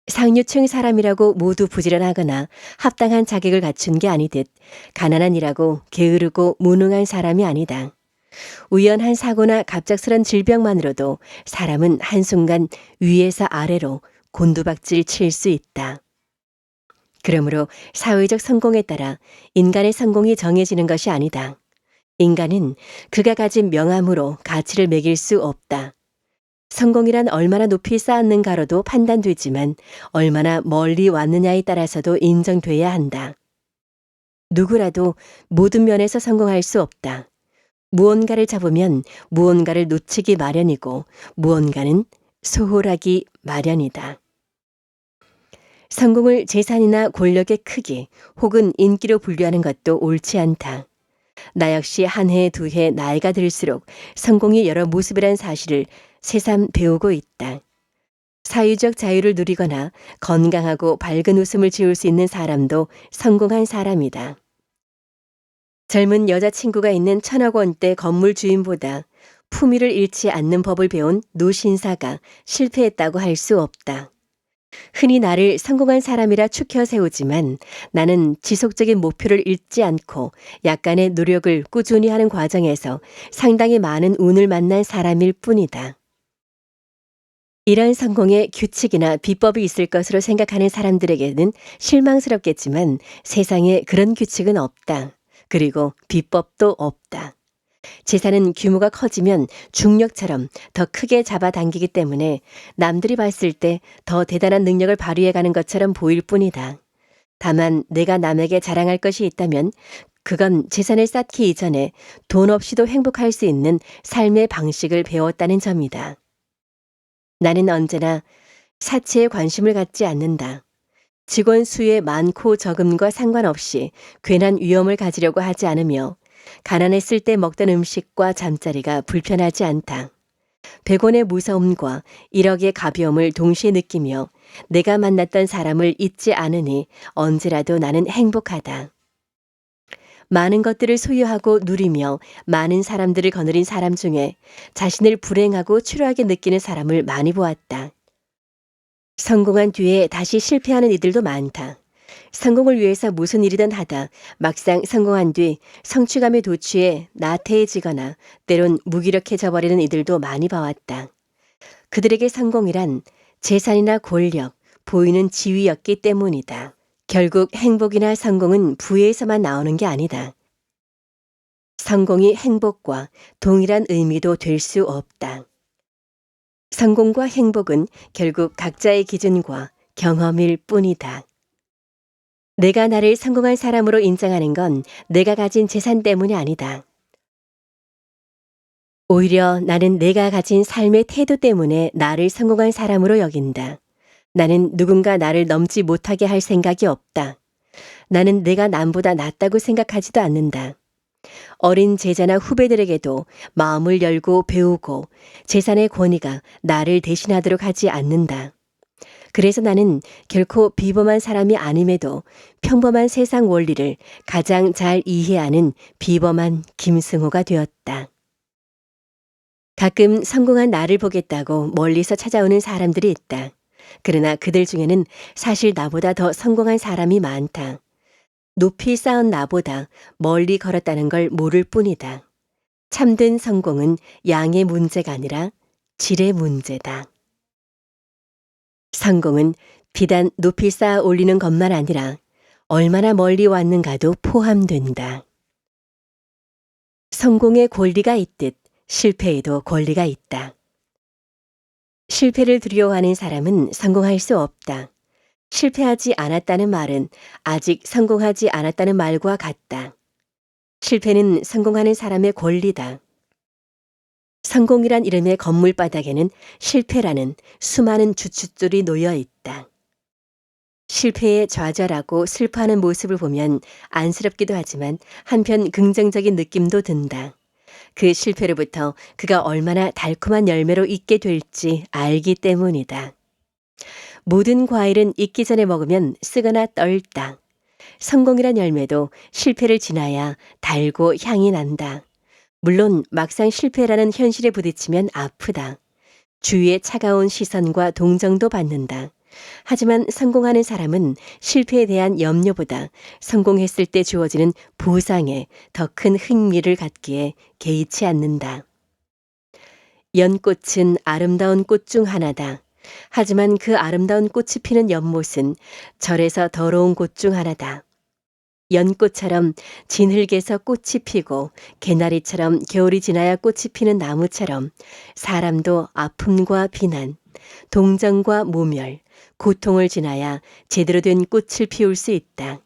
상류층 사람이라고 모두 부지런하거나 합당한 자격을 갖춘 게 아니듯 가난한이라고 게으르고 무능한 사람이 아니다. 우연한 사고나 갑작스런 질병만으로도 사람은 한순간 위에서 아래로 곤두박질 칠 수 있다. 그러므로 사회적 성공에 따라 인간의 성공이 정해지는 것이 아니다. 인간은 그가 가진 명함으로 가치를 매길 수 없다. 성공이란 얼마나 높이 쌓았는가로도 판단되지만 얼마나 멀리 왔느냐에 따라서도 인정돼야 한다. 누구라도 모든 면에서 성공할 수 없다. 무언가를 잡으면 무언가를 놓치기 마련이고 무언가는 소홀하기 마련이다. 성공을 재산이나 권력의 크기 혹은 인기로 분류하는 것도 옳지 않다. 나 역시 한 해 두 해 나이가 들수록 성공이 여러 모습이란 사실을 새삼 배우고 있다. 사유적 자유를 누리거나 건강하고 밝은 웃음을 지을 수 있는 사람도 성공한 사람이다. 젊은 여자친구가 있는 1,000억 원대 건물 주인보다 품위를 잃지 않는 법을 배운 노신사가 실패했다고 할 수 없다. 흔히 나를 성공한 사람이라 추켜 세우지만 나는 지속적인 목표를 잃지 않고 약간의 노력을 꾸준히 하는 과정에서 상당히 많은 운을 만난 사람일 뿐이다. 이런 성공에 규칙이나 비법이 있을 것으로 생각하는 사람들에게는 실망스럽겠지만 세상에 그런 규칙은 없다. 그리고 비법도 없다. 재산은 규모가 커지면 중력처럼 더 크게 잡아당기기 때문에 남들이 봤을 때 더 대단한 능력을 발휘해가는 것처럼 보일 뿐이다. 다만 내가 남에게 자랑할 것이 있다면 그건 재산을 쌓기 이전에 돈 없이도 행복할 수 있는 삶의 방식을 배웠다는 점이다. 나는 언제나 사치에 관심을 갖지 않는다. 직원 수의 많고 적음과 상관없이 괜한 위험을 가지려고 하지 않으며 가난했을 때 먹던 음식과 잠자리가 불편하지 않다. 100원의 무서움과 1억의 가벼움을 동시에 느끼며 내가 만났던 사람을 잊지 않으니 언제라도 나는 행복하다. 많은 것들을 소유하고 누리며 많은 사람들을 거느린 사람 중에 자신을 불행하고 추로하게 느끼는 사람을 많이 보았다. 성공한 뒤에 다시 실패하는 이들도 많다. 성공을 위해서 무슨 일이든 하다 막상 성공한 뒤 성취감에 도취해 나태해지거나 때론 무기력해져 버리는 이들도 많이 봐왔다. 그들에게 성공이란 재산이나 권력, 보이는 지위였기 때문이다. 결국 행복이나 성공은 부에서만 나오는 게 아니다. 성공이 행복과 동일한 의미도 될 수 없다. 성공과 행복은 결국 각자의 기준과 경험일 뿐이다. 내가 나를 성공한 사람으로 인정하는 건 내가 가진 재산 때문이 아니다. 오히려 나는 내가 가진 삶의 태도 때문에 나를 성공한 사람으로 여긴다. 나는 누군가 나를 넘지 못하게 할 생각이 없다. 나는 내가 남보다 낫다고 생각하지도 않는다. 어린 제자나 후배들에게도 마음을 열고 배우고 재산의 권위가 나를 대신하도록 하지 않는다. 그래서 나는 결코 비범한 사람이 아님에도 평범한 세상 원리를 가장 잘 이해하는 비범한 김승호가 되었다. 가끔 성공한 나를 보겠다고 멀리서 찾아오는 사람들이 있다. 그러나 그들 중에는 사실 나보다 더 성공한 사람이 많다. 높이 쌓은 나보다 멀리 걸었다는 걸 모를 뿐이다. 참된 성공은 양의 문제가 아니라 질의 문제다. 성공은 비단 높이 쌓아 올리는 것만 아니라 얼마나 멀리 왔는가도 포함된다. 성공의 권리가 있듯 실패에도 권리가 있다. 실패를 두려워하는 사람은 성공할 수 없다. 실패하지 않았다는 말은 아직 성공하지 않았다는 말과 같다. 실패는 성공하는 사람의 권리다. 성공이란 이름의 건물 바닥에는 실패라는 수많은 주춧돌이 놓여 있다. 실패에 좌절하고 슬퍼하는 모습을 보면 안쓰럽기도 하지만 한편 긍정적인 느낌도 든다. 그 실패로부터 그가 얼마나 달콤한 열매로 익게 될지 알기 때문이다. 모든 과일은 익기 전에 먹으면 쓰거나 떨다. 성공이란 열매도 실패를 지나야 달고 향이 난다. 물론 막상 실패라는 현실에 부딪히면 아프다. 주위의 차가운 시선과 동정도 받는다. 하지만 성공하는 사람은 실패에 대한 염려보다 성공했을 때 주어지는 보상에 더 큰 흥미를 갖기에 개의치 않는다. 연꽃은 아름다운 꽃 중 하나다. 하지만 그 아름다운 꽃이 피는 연못은 절에서 더러운 곳 중 하나다. 연꽃처럼 진흙에서 꽃이 피고 개나리처럼 겨울이 지나야 꽃이 피는 나무처럼 사람도 아픔과 비난, 동정과 모멸, 고통을 지나야 제대로 된 꽃을 피울 수 있다.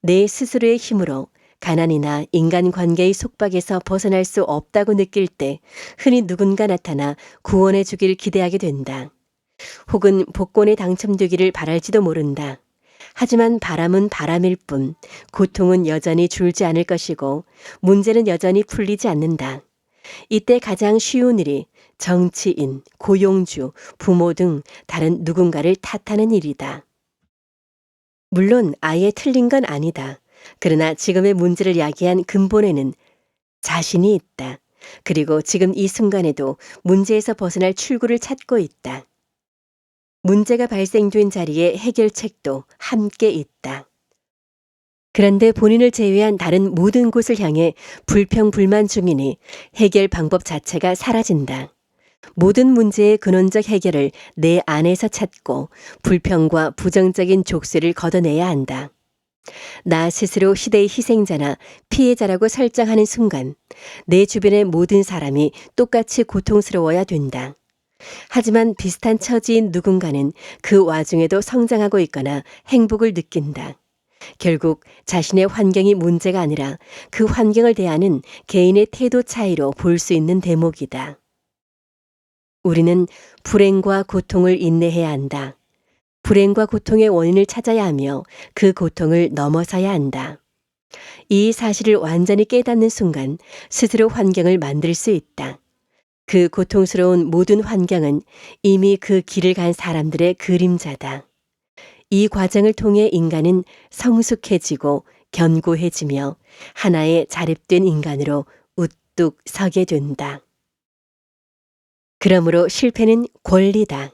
내 스스로의 힘으로 가난이나 인간관계의 속박에서 벗어날 수 없다고 느낄 때 흔히 누군가 나타나 구원해 주길 기대하게 된다. 혹은 복권에 당첨되기를 바랄지도 모른다. 하지만 바람은 바람일 뿐 고통은 여전히 줄지 않을 것이고 문제는 여전히 풀리지 않는다. 이때 가장 쉬운 일이 정치인, 고용주, 부모 등 다른 누군가를 탓하는 일이다. 물론 아예 틀린 건 아니다. 그러나 지금의 문제를 야기한 근본에는 자신이 있다. 그리고 지금 이 순간에도 문제에서 벗어날 출구를 찾고 있다. 문제가 발생된 자리에 해결책도 함께 있다. 그런데 본인을 제외한 다른 모든 곳을 향해 불평불만 중이니 해결 방법 자체가 사라진다. 모든 문제의 근원적 해결을 내 안에서 찾고 불평과 부정적인 족쇄를 걷어내야 한다. 나 스스로 시대의 희생자나 피해자라고 설정하는 순간 내 주변의 모든 사람이 똑같이 고통스러워야 된다. 하지만 비슷한 처지인 누군가는 그 와중에도 성장하고 있거나 행복을 느낀다. 결국 자신의 환경이 문제가 아니라 그 환경을 대하는 개인의 태도 차이로 볼 수 있는 대목이다. 우리는 불행과 고통을 인내해야 한다. 불행과 고통의 원인을 찾아야 하며 그 고통을 넘어서야 한다. 이 사실을 완전히 깨닫는 순간 스스로 환경을 만들 수 있다. 그 고통스러운 모든 환경은 이미 그 길을 간 사람들의 그림자다. 이 과정을 통해 인간은 성숙해지고 견고해지며 하나의 자립된 인간으로 우뚝 서게 된다. 그러므로 실패는 권리다.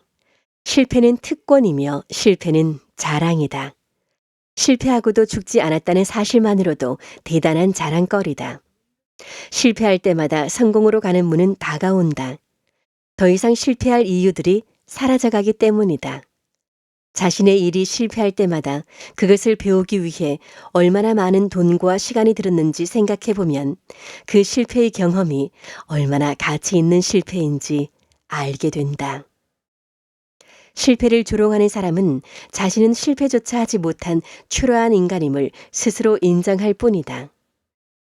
실패는 특권이며 실패는 자랑이다. 실패하고도 죽지 않았다는 사실만으로도 대단한 자랑거리다. 실패할 때마다 성공으로 가는 문은 다가온다. 더 이상 실패할 이유들이 사라져가기 때문이다. 자신의 일이 실패할 때마다 그것을 배우기 위해 얼마나 많은 돈과 시간이 들었는지 생각해 보면 그 실패의 경험이 얼마나 가치 있는 실패인지 알게 된다. 실패를 조롱하는 사람은 자신은 실패조차 하지 못한 초라한 인간임을 스스로 인정할 뿐이다.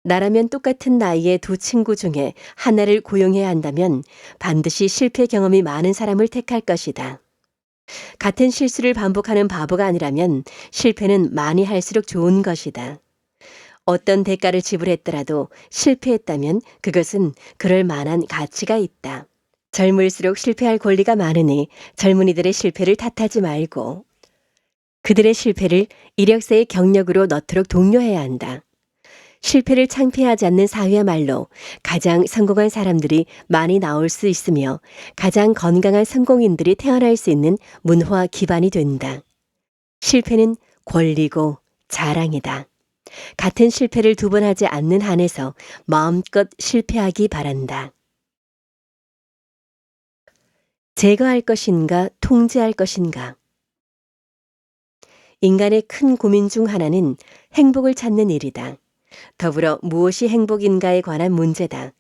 나라면 똑같은 나이의 두 친구 중에 하나를 고용해야 한다면 반드시 실패 경험이 많은 사람을 택할 것이다. 같은 실수를 반복하는 바보가 아니라면 실패는 많이 할수록 좋은 것이다. 어떤 대가를 지불했더라도 실패했다면 그것은 그럴 만한 가치가 있다. 젊을수록 실패할 권리가 많으니 젊은이들의 실패를 탓하지 말고 그들의 실패를 이력서의 경력으로 넣도록 독려해야 한다. 실패를 창피하지 않는 사회야말로 가장 성공한 사람들이 많이 나올 수 있으며 가장 건강한 성공인들이 태어날 수 있는 문화 기반이 된다. 실패는 권리고 자랑이다. 같은 실패를 두 번 하지 않는 한에서 마음껏 실패하기 바란다. 제거할 것인가 통제할 것인가. 인간의 큰 고민 중 하나는 행복을 찾는 일이다. 더불어 무엇이 행복인가에 관한 문제다.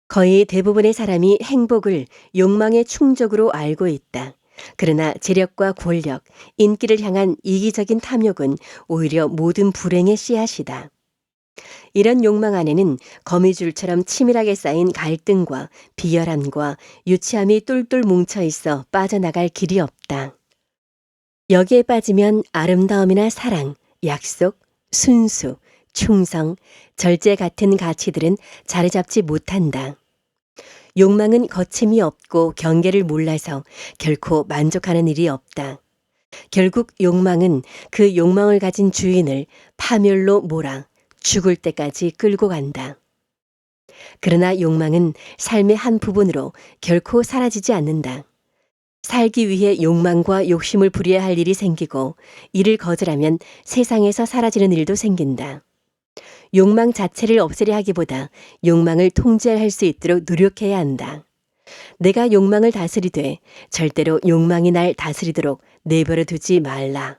거의 대부분의 사람이 행복을 욕망의 충족으로 알고 있다. 그러나 재력과 권력, 인기를 향한 이기적인 탐욕은 오히려 모든 불행의 씨앗이다. 이런 욕망 안에는 거미줄처럼 치밀하게 쌓인 갈등과 비열함과 유치함이 똘똘 뭉쳐 있어 빠져나갈 길이 없다. 여기에 빠지면 아름다움이나 사랑, 약속, 순수, 충성, 절제 같은 가치들은 자리 잡지 못한다. 욕망은 거침이 없고 경계를 몰라서 결코 만족하는 일이 없다. 결국 욕망은 그 욕망을 가진 주인을 파멸로 몰아 죽을 때까지 끌고 간다. 그러나 욕망은 삶의 한 부분으로 결코 사라지지 않는다. 살기 위해 욕망과 욕심을 부려야 할 일이 생기고 이를 거절하면 세상에서 사라지는 일도 생긴다. 욕망 자체를 없애려 하기보다 욕망을 통제할 수 있도록 노력해야 한다. 내가 욕망을 다스리되 절대로 욕망이 날 다스리도록 내버려 두지 말라.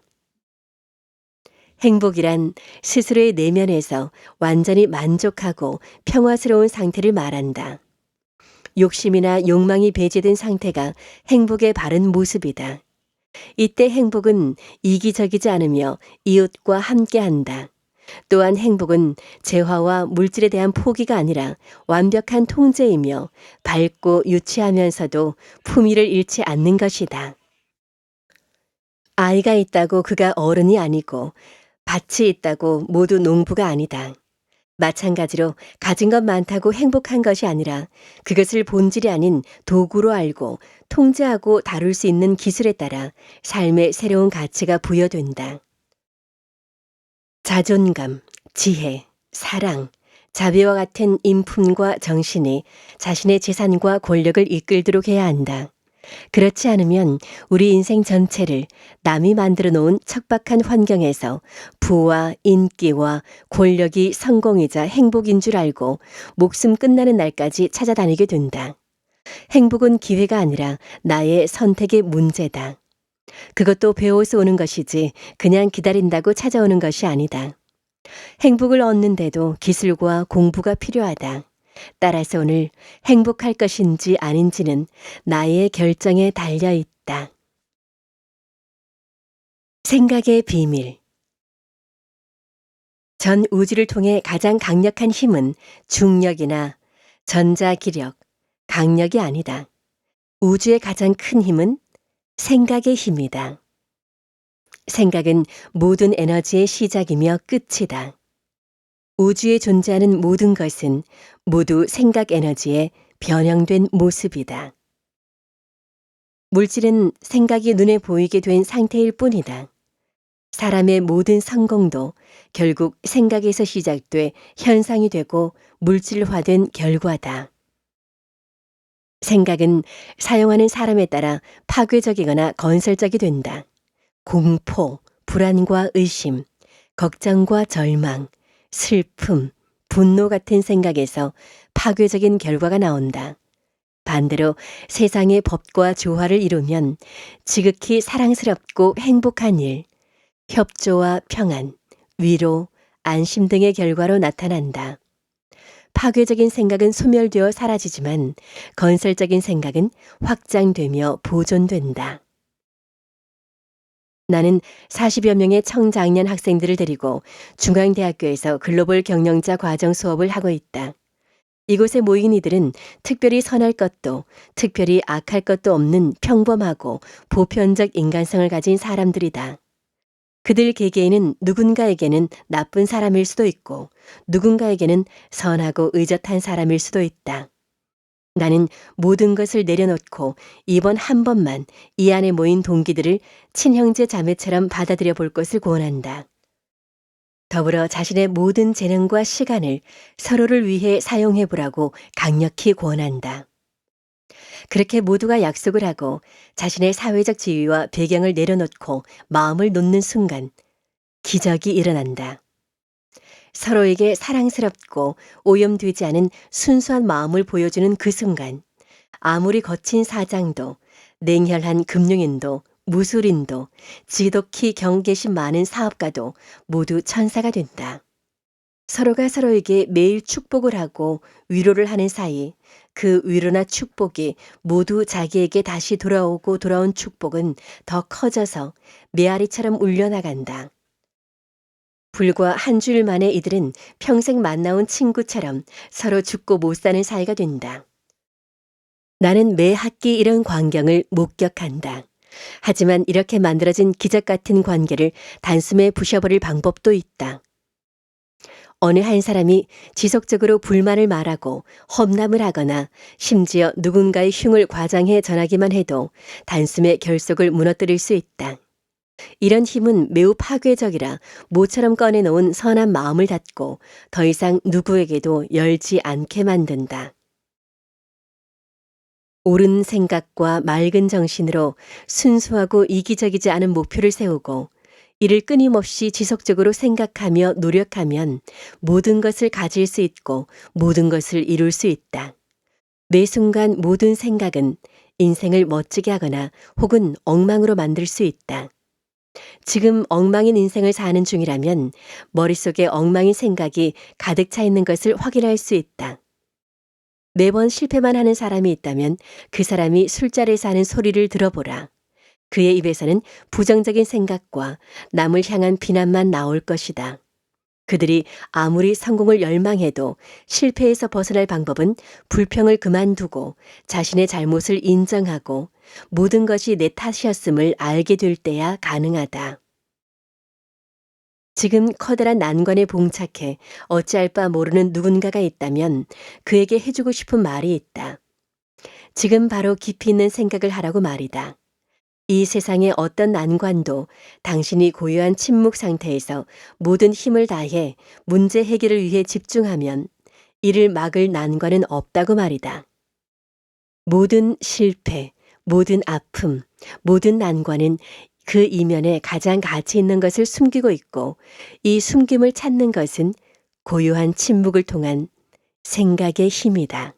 행복이란 스스로의 내면에서 완전히 만족하고 평화스러운 상태를 말한다. 욕심이나 욕망이 배제된 상태가 행복의 바른 모습이다. 이때 행복은 이기적이지 않으며 이웃과 함께한다. 또한 행복은 재화와 물질에 대한 포기가 아니라 완벽한 통제이며 밝고 유치하면서도 품위를 잃지 않는 것이다. 아이가 있다고 그가 어른이 아니고 밭이 있다고 모두 농부가 아니다. 마찬가지로 가진 것 많다고 행복한 것이 아니라 그것을 본질이 아닌 도구로 알고 통제하고 다룰 수 있는 기술에 따라 삶의 새로운 가치가 부여된다. 자존감, 지혜, 사랑, 자비와 같은 인품과 정신이 자신의 재산과 권력을 이끌도록 해야 한다. 그렇지 않으면 우리 인생 전체를 남이 만들어 놓은 척박한 환경에서 부와 인기와 권력이 성공이자 행복인 줄 알고 목숨 끝나는 날까지 찾아다니게 된다. 행복은 기회가 아니라 나의 선택의 문제다. 그것도 배워서 오는 것이지 그냥 기다린다고 찾아오는 것이 아니다. 행복을 얻는데도 기술과 공부가 필요하다. 따라서 오늘 행복할 것인지 아닌지는 나의 결정에 달려 있다. 생각의 비밀. 전 우주를 통해 가장 강력한 힘은 중력이나 전자기력, 강력이 아니다. 우주의 가장 큰 힘은 생각의 힘이다. 생각은 모든 에너지의 시작이며 끝이다. 우주에 존재하는 모든 것은 모두 생각 에너지의 변형된 모습이다. 물질은 생각이 눈에 보이게 된 상태일 뿐이다. 사람의 모든 성공도 결국 생각에서 시작돼 현상이 되고 물질화된 결과다. 생각은 사용하는 사람에 따라 파괴적이거나 건설적이 된다. 공포, 불안과 의심, 걱정과 절망, 슬픔, 분노 같은 생각에서 파괴적인 결과가 나온다. 반대로 세상의 법과 조화를 이루면 지극히 사랑스럽고 행복한 일, 협조와 평안, 위로, 안심 등의 결과로 나타난다. 파괴적인 생각은 소멸되어 사라지지만 건설적인 생각은 확장되며 보존된다. 나는 40여 명의 청장년 학생들을 데리고 중앙대학교에서 글로벌 경영자 과정 수업을 하고 있다. 이곳에 모인 이들은 특별히 선할 것도 특별히 악할 것도 없는 평범하고 보편적 인간성을 가진 사람들이다. 그들 개개인은 누군가에게는 나쁜 사람일 수도 있고 누군가에게는 선하고 의젓한 사람일 수도 있다. 나는 모든 것을 내려놓고 이번 한 번만 이 안에 모인 동기들을 친형제 자매처럼 받아들여 볼 것을 권한다. 더불어 자신의 모든 재능과 시간을 서로를 위해 사용해 보라고 강력히 권한다. 그렇게 모두가 약속을 하고 자신의 사회적 지위와 배경을 내려놓고 마음을 놓는 순간 기적이 일어난다. 서로에게 사랑스럽고 오염되지 않은 순수한 마음을 보여주는 그 순간 아무리 거친 사장도 냉혈한 금융인도 무술인도 지독히 경계심 많은 사업가도 모두 천사가 된다. 서로가 서로에게 매일 축복을 하고 위로를 하는 사이 그 위로나 축복이 모두 자기에게 다시 돌아오고 돌아온 축복은 더 커져서 메아리처럼 울려나간다. 불과 한 주일 만에 이들은 평생 만나온 친구처럼 서로 죽고 못 사는 사이가 된다. 나는 매 학기 이런 광경을 목격한다. 하지만 이렇게 만들어진 기적 같은 관계를 단숨에 부셔버릴 방법도 있다. 어느 한 사람이 지속적으로 불만을 말하고 험담을 하거나 심지어 누군가의 흉을 과장해 전하기만 해도 단숨에 결속을 무너뜨릴 수 있다. 이런 힘은 매우 파괴적이라 모처럼 꺼내놓은 선한 마음을 닫고 더 이상 누구에게도 열지 않게 만든다. 옳은 생각과 맑은 정신으로 순수하고 이기적이지 않은 목표를 세우고 이를 끊임없이 지속적으로 생각하며 노력하면 모든 것을 가질 수 있고 모든 것을 이룰 수 있다. 매 순간 모든 생각은 인생을 멋지게 하거나 혹은 엉망으로 만들 수 있다. 지금 엉망인 인생을 사는 중이라면 머릿속에 엉망인 생각이 가득 차 있는 것을 확인할 수 있다. 매번 실패만 하는 사람이 있다면 그 사람이 술자리에서 하는 소리를 들어보라. 그의 입에서는 부정적인 생각과 남을 향한 비난만 나올 것이다. 그들이 아무리 성공을 열망해도 실패에서 벗어날 방법은 불평을 그만두고 자신의 잘못을 인정하고 모든 것이 내 탓이었음을 알게 될 때야 가능하다. 지금 커다란 난관에 봉착해 어찌할 바 모르는 누군가가 있다면 그에게 해주고 싶은 말이 있다. 지금 바로 깊이 있는 생각을 하라고 말이다. 이 세상의 어떤 난관도 당신이 고요한 침묵 상태에서 모든 힘을 다해 문제 해결을 위해 집중하면 이를 막을 난관은 없다고 말이다. 모든 실패, 모든 아픔, 모든 난관은 그 이면에 가장 가치 있는 것을 숨기고 있고 이 숨김을 찾는 것은 고요한 침묵을 통한 생각의 힘이다.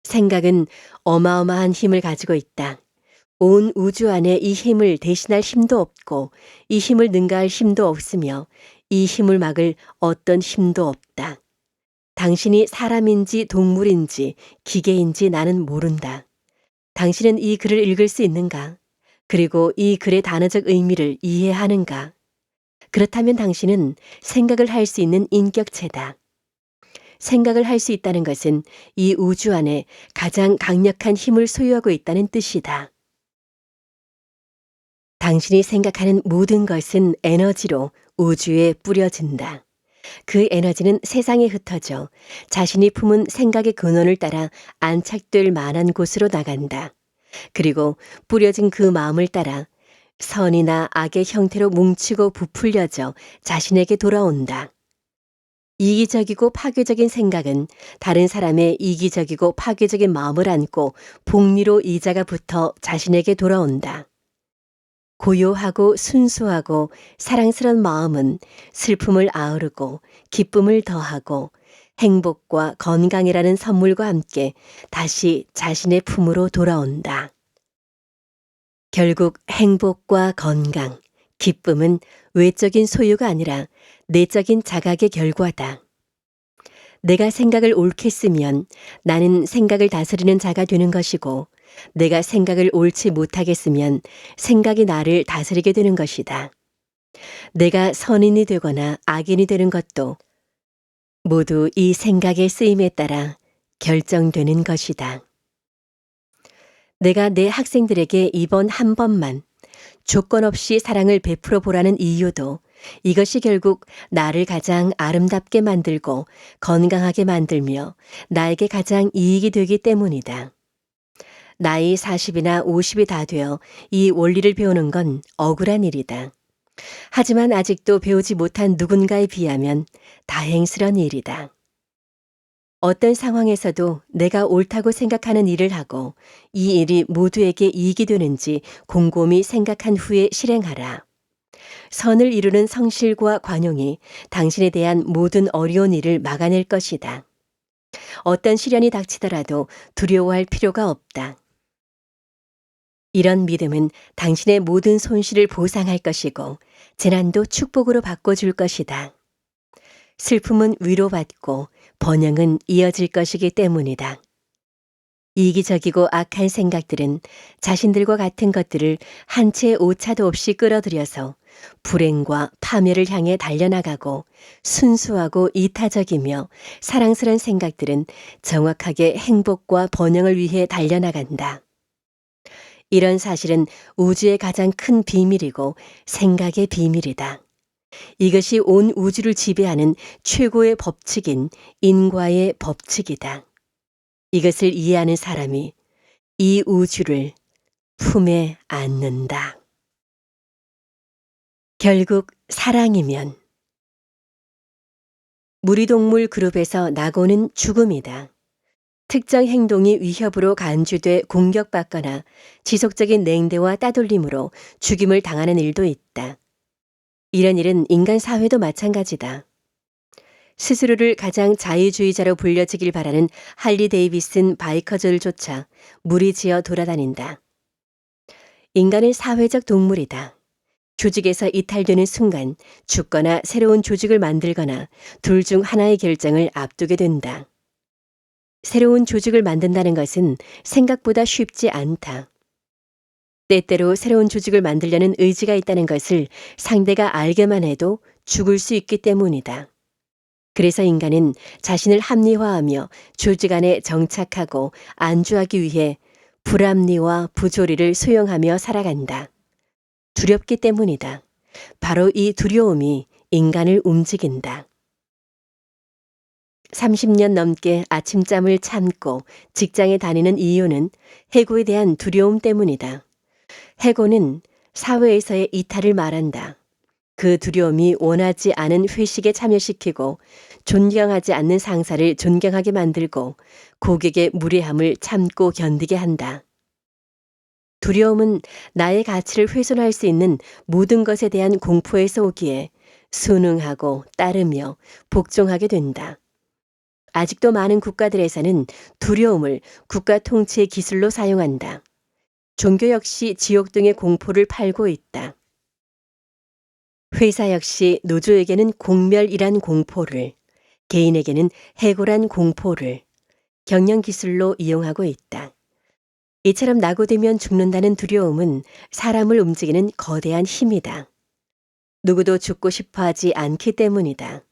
생각은 어마어마한 힘을 가지고 있다. 온 우주 안에 이 힘을 대신할 힘도 없고 이 힘을 능가할 힘도 없으며 이 힘을 막을 어떤 힘도 없다. 당신이 사람인지 동물인지 기계인지 나는 모른다. 당신은 이 글을 읽을 수 있는가? 그리고 이 글의 단어적 의미를 이해하는가? 그렇다면 당신은 생각을 할 수 있는 인격체다. 생각을 할 수 있다는 것은 이 우주 안에 가장 강력한 힘을 소유하고 있다는 뜻이다. 당신이 생각하는 모든 것은 에너지로 우주에 뿌려진다. 그 에너지는 세상에 흩어져 자신이 품은 생각의 근원을 따라 안착될 만한 곳으로 나간다. 그리고 뿌려진 그 마음을 따라 선이나 악의 형태로 뭉치고 부풀려져 자신에게 돌아온다. 이기적이고 파괴적인 생각은 다른 사람의 이기적이고 파괴적인 마음을 안고 복리로 이자가 붙어 자신에게 돌아온다. 고요하고 순수하고 사랑스러운 마음은 슬픔을 아우르고 기쁨을 더하고 행복과 건강이라는 선물과 함께 다시 자신의 품으로 돌아온다. 결국 행복과 건강, 기쁨은 외적인 소유가 아니라 내적인 자각의 결과다. 내가 생각을 옳게 쓰면 나는 생각을 다스리는 자가 되는 것이고 내가 생각을 옳지 못하겠으면 생각이 나를 다스리게 되는 것이다. 내가 선인이 되거나 악인이 되는 것도 모두 이 생각의 쓰임에 따라 결정되는 것이다. 내가 내 학생들에게 이번 한 번만 조건 없이 사랑을 베풀어 보라는 이유도 이것이 결국 나를 가장 아름답게 만들고 건강하게 만들며 나에게 가장 이익이 되기 때문이다. 나이 40이나 50이 다 되어 이 원리를 배우는 건 억울한 일이다. 하지만 아직도 배우지 못한 누군가에 비하면 다행스런 일이다. 어떤 상황에서도 내가 옳다고 생각하는 일을 하고 이 일이 모두에게 이익이 되는지 곰곰이 생각한 후에 실행하라. 선을 이루는 성실과 관용이 당신에 대한 모든 어려운 일을 막아낼 것이다. 어떤 시련이 닥치더라도 두려워할 필요가 없다. 이런 믿음은 당신의 모든 손실을 보상할 것이고 재난도 축복으로 바꿔줄 것이다. 슬픔은 위로받고 번영은 이어질 것이기 때문이다. 이기적이고 악한 생각들은 자신들과 같은 것들을 한 채의 오차도 없이 끌어들여서 불행과 파멸을 향해 달려나가고 순수하고 이타적이며 사랑스러운 생각들은 정확하게 행복과 번영을 위해 달려나간다. 이런 사실은 우주의 가장 큰 비밀이고 생각의 비밀이다. 이것이 온 우주를 지배하는 최고의 법칙인 인과의 법칙이다. 이것을 이해하는 사람이 이 우주를 품에 안는다. 결국 사랑이면 무리동물 그룹에서 나고는 죽음이다. 특정 행동이 위협으로 간주돼 공격받거나 지속적인 냉대와 따돌림으로 죽임을 당하는 일도 있다. 이런 일은 인간 사회도 마찬가지다. 스스로를 가장 자유주의자로 불려지길 바라는 할리 데이비슨 바이커들조차 무리지어 돌아다닌다. 인간은 사회적 동물이다. 조직에서 이탈되는 순간 죽거나 새로운 조직을 만들거나 둘 중 하나의 결정을 앞두게 된다. 새로운 조직을 만든다는 것은 생각보다 쉽지 않다. 때때로 새로운 조직을 만들려는 의지가 있다는 것을 상대가 알게만 해도 죽을 수 있기 때문이다. 그래서 인간은 자신을 합리화하며 조직 안에 정착하고 안주하기 위해 불합리와 부조리를 수용하며 살아간다. 두렵기 때문이다. 바로 이 두려움이 인간을 움직인다. 30년 넘게 아침잠을 참고 직장에 다니는 이유는 해고에 대한 두려움 때문이다. 해고는 사회에서의 이탈을 말한다. 그 두려움이 원하지 않은 회식에 참여시키고 존경하지 않는 상사를 존경하게 만들고 고객의 무례함을 참고 견디게 한다. 두려움은 나의 가치를 훼손할 수 있는 모든 것에 대한 공포에서 오기에 순응하고 따르며 복종하게 된다. 아직도 많은 국가들에서는 두려움을 국가 통치의 기술로 사용한다. 종교 역시 지옥 등의 공포를 팔고 있다. 회사 역시 노조에게는 공멸이란 공포를, 개인에게는 해고란 공포를 경영 기술로 이용하고 있다. 이처럼 낙오되면 죽는다는 두려움은 사람을 움직이는 거대한 힘이다. 누구도 죽고 싶어 하지 않기 때문이다.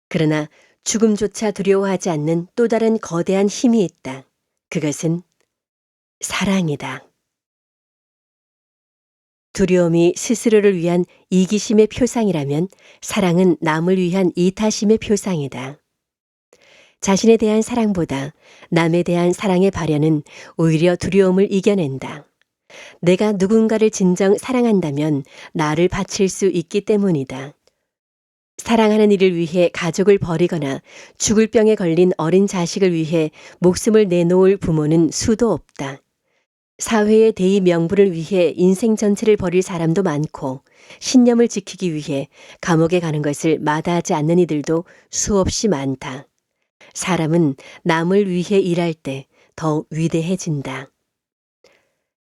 그러나 죽음조차 두려워하지 않는 또 다른 거대한 힘이 있다. 그것은 사랑이다. 두려움이 스스로를 위한 이기심의 표상이라면 사랑은 남을 위한 이타심의 표상이다. 자신에 대한 사랑보다 남에 대한 사랑의 발현은 오히려 두려움을 이겨낸다. 내가 누군가를 진정 사랑한다면 나를 바칠 수 있기 때문이다. 사랑하는 이를 위해 가족을 버리거나 죽을 병에 걸린 어린 자식을 위해 목숨을 내놓을 부모는 수도 없다. 사회의 대의 명분을 위해 인생 전체를 버릴 사람도 많고 신념을 지키기 위해 감옥에 가는 것을 마다하지 않는 이들도 수없이 많다. 사람은 남을 위해 일할 때 더 위대해진다.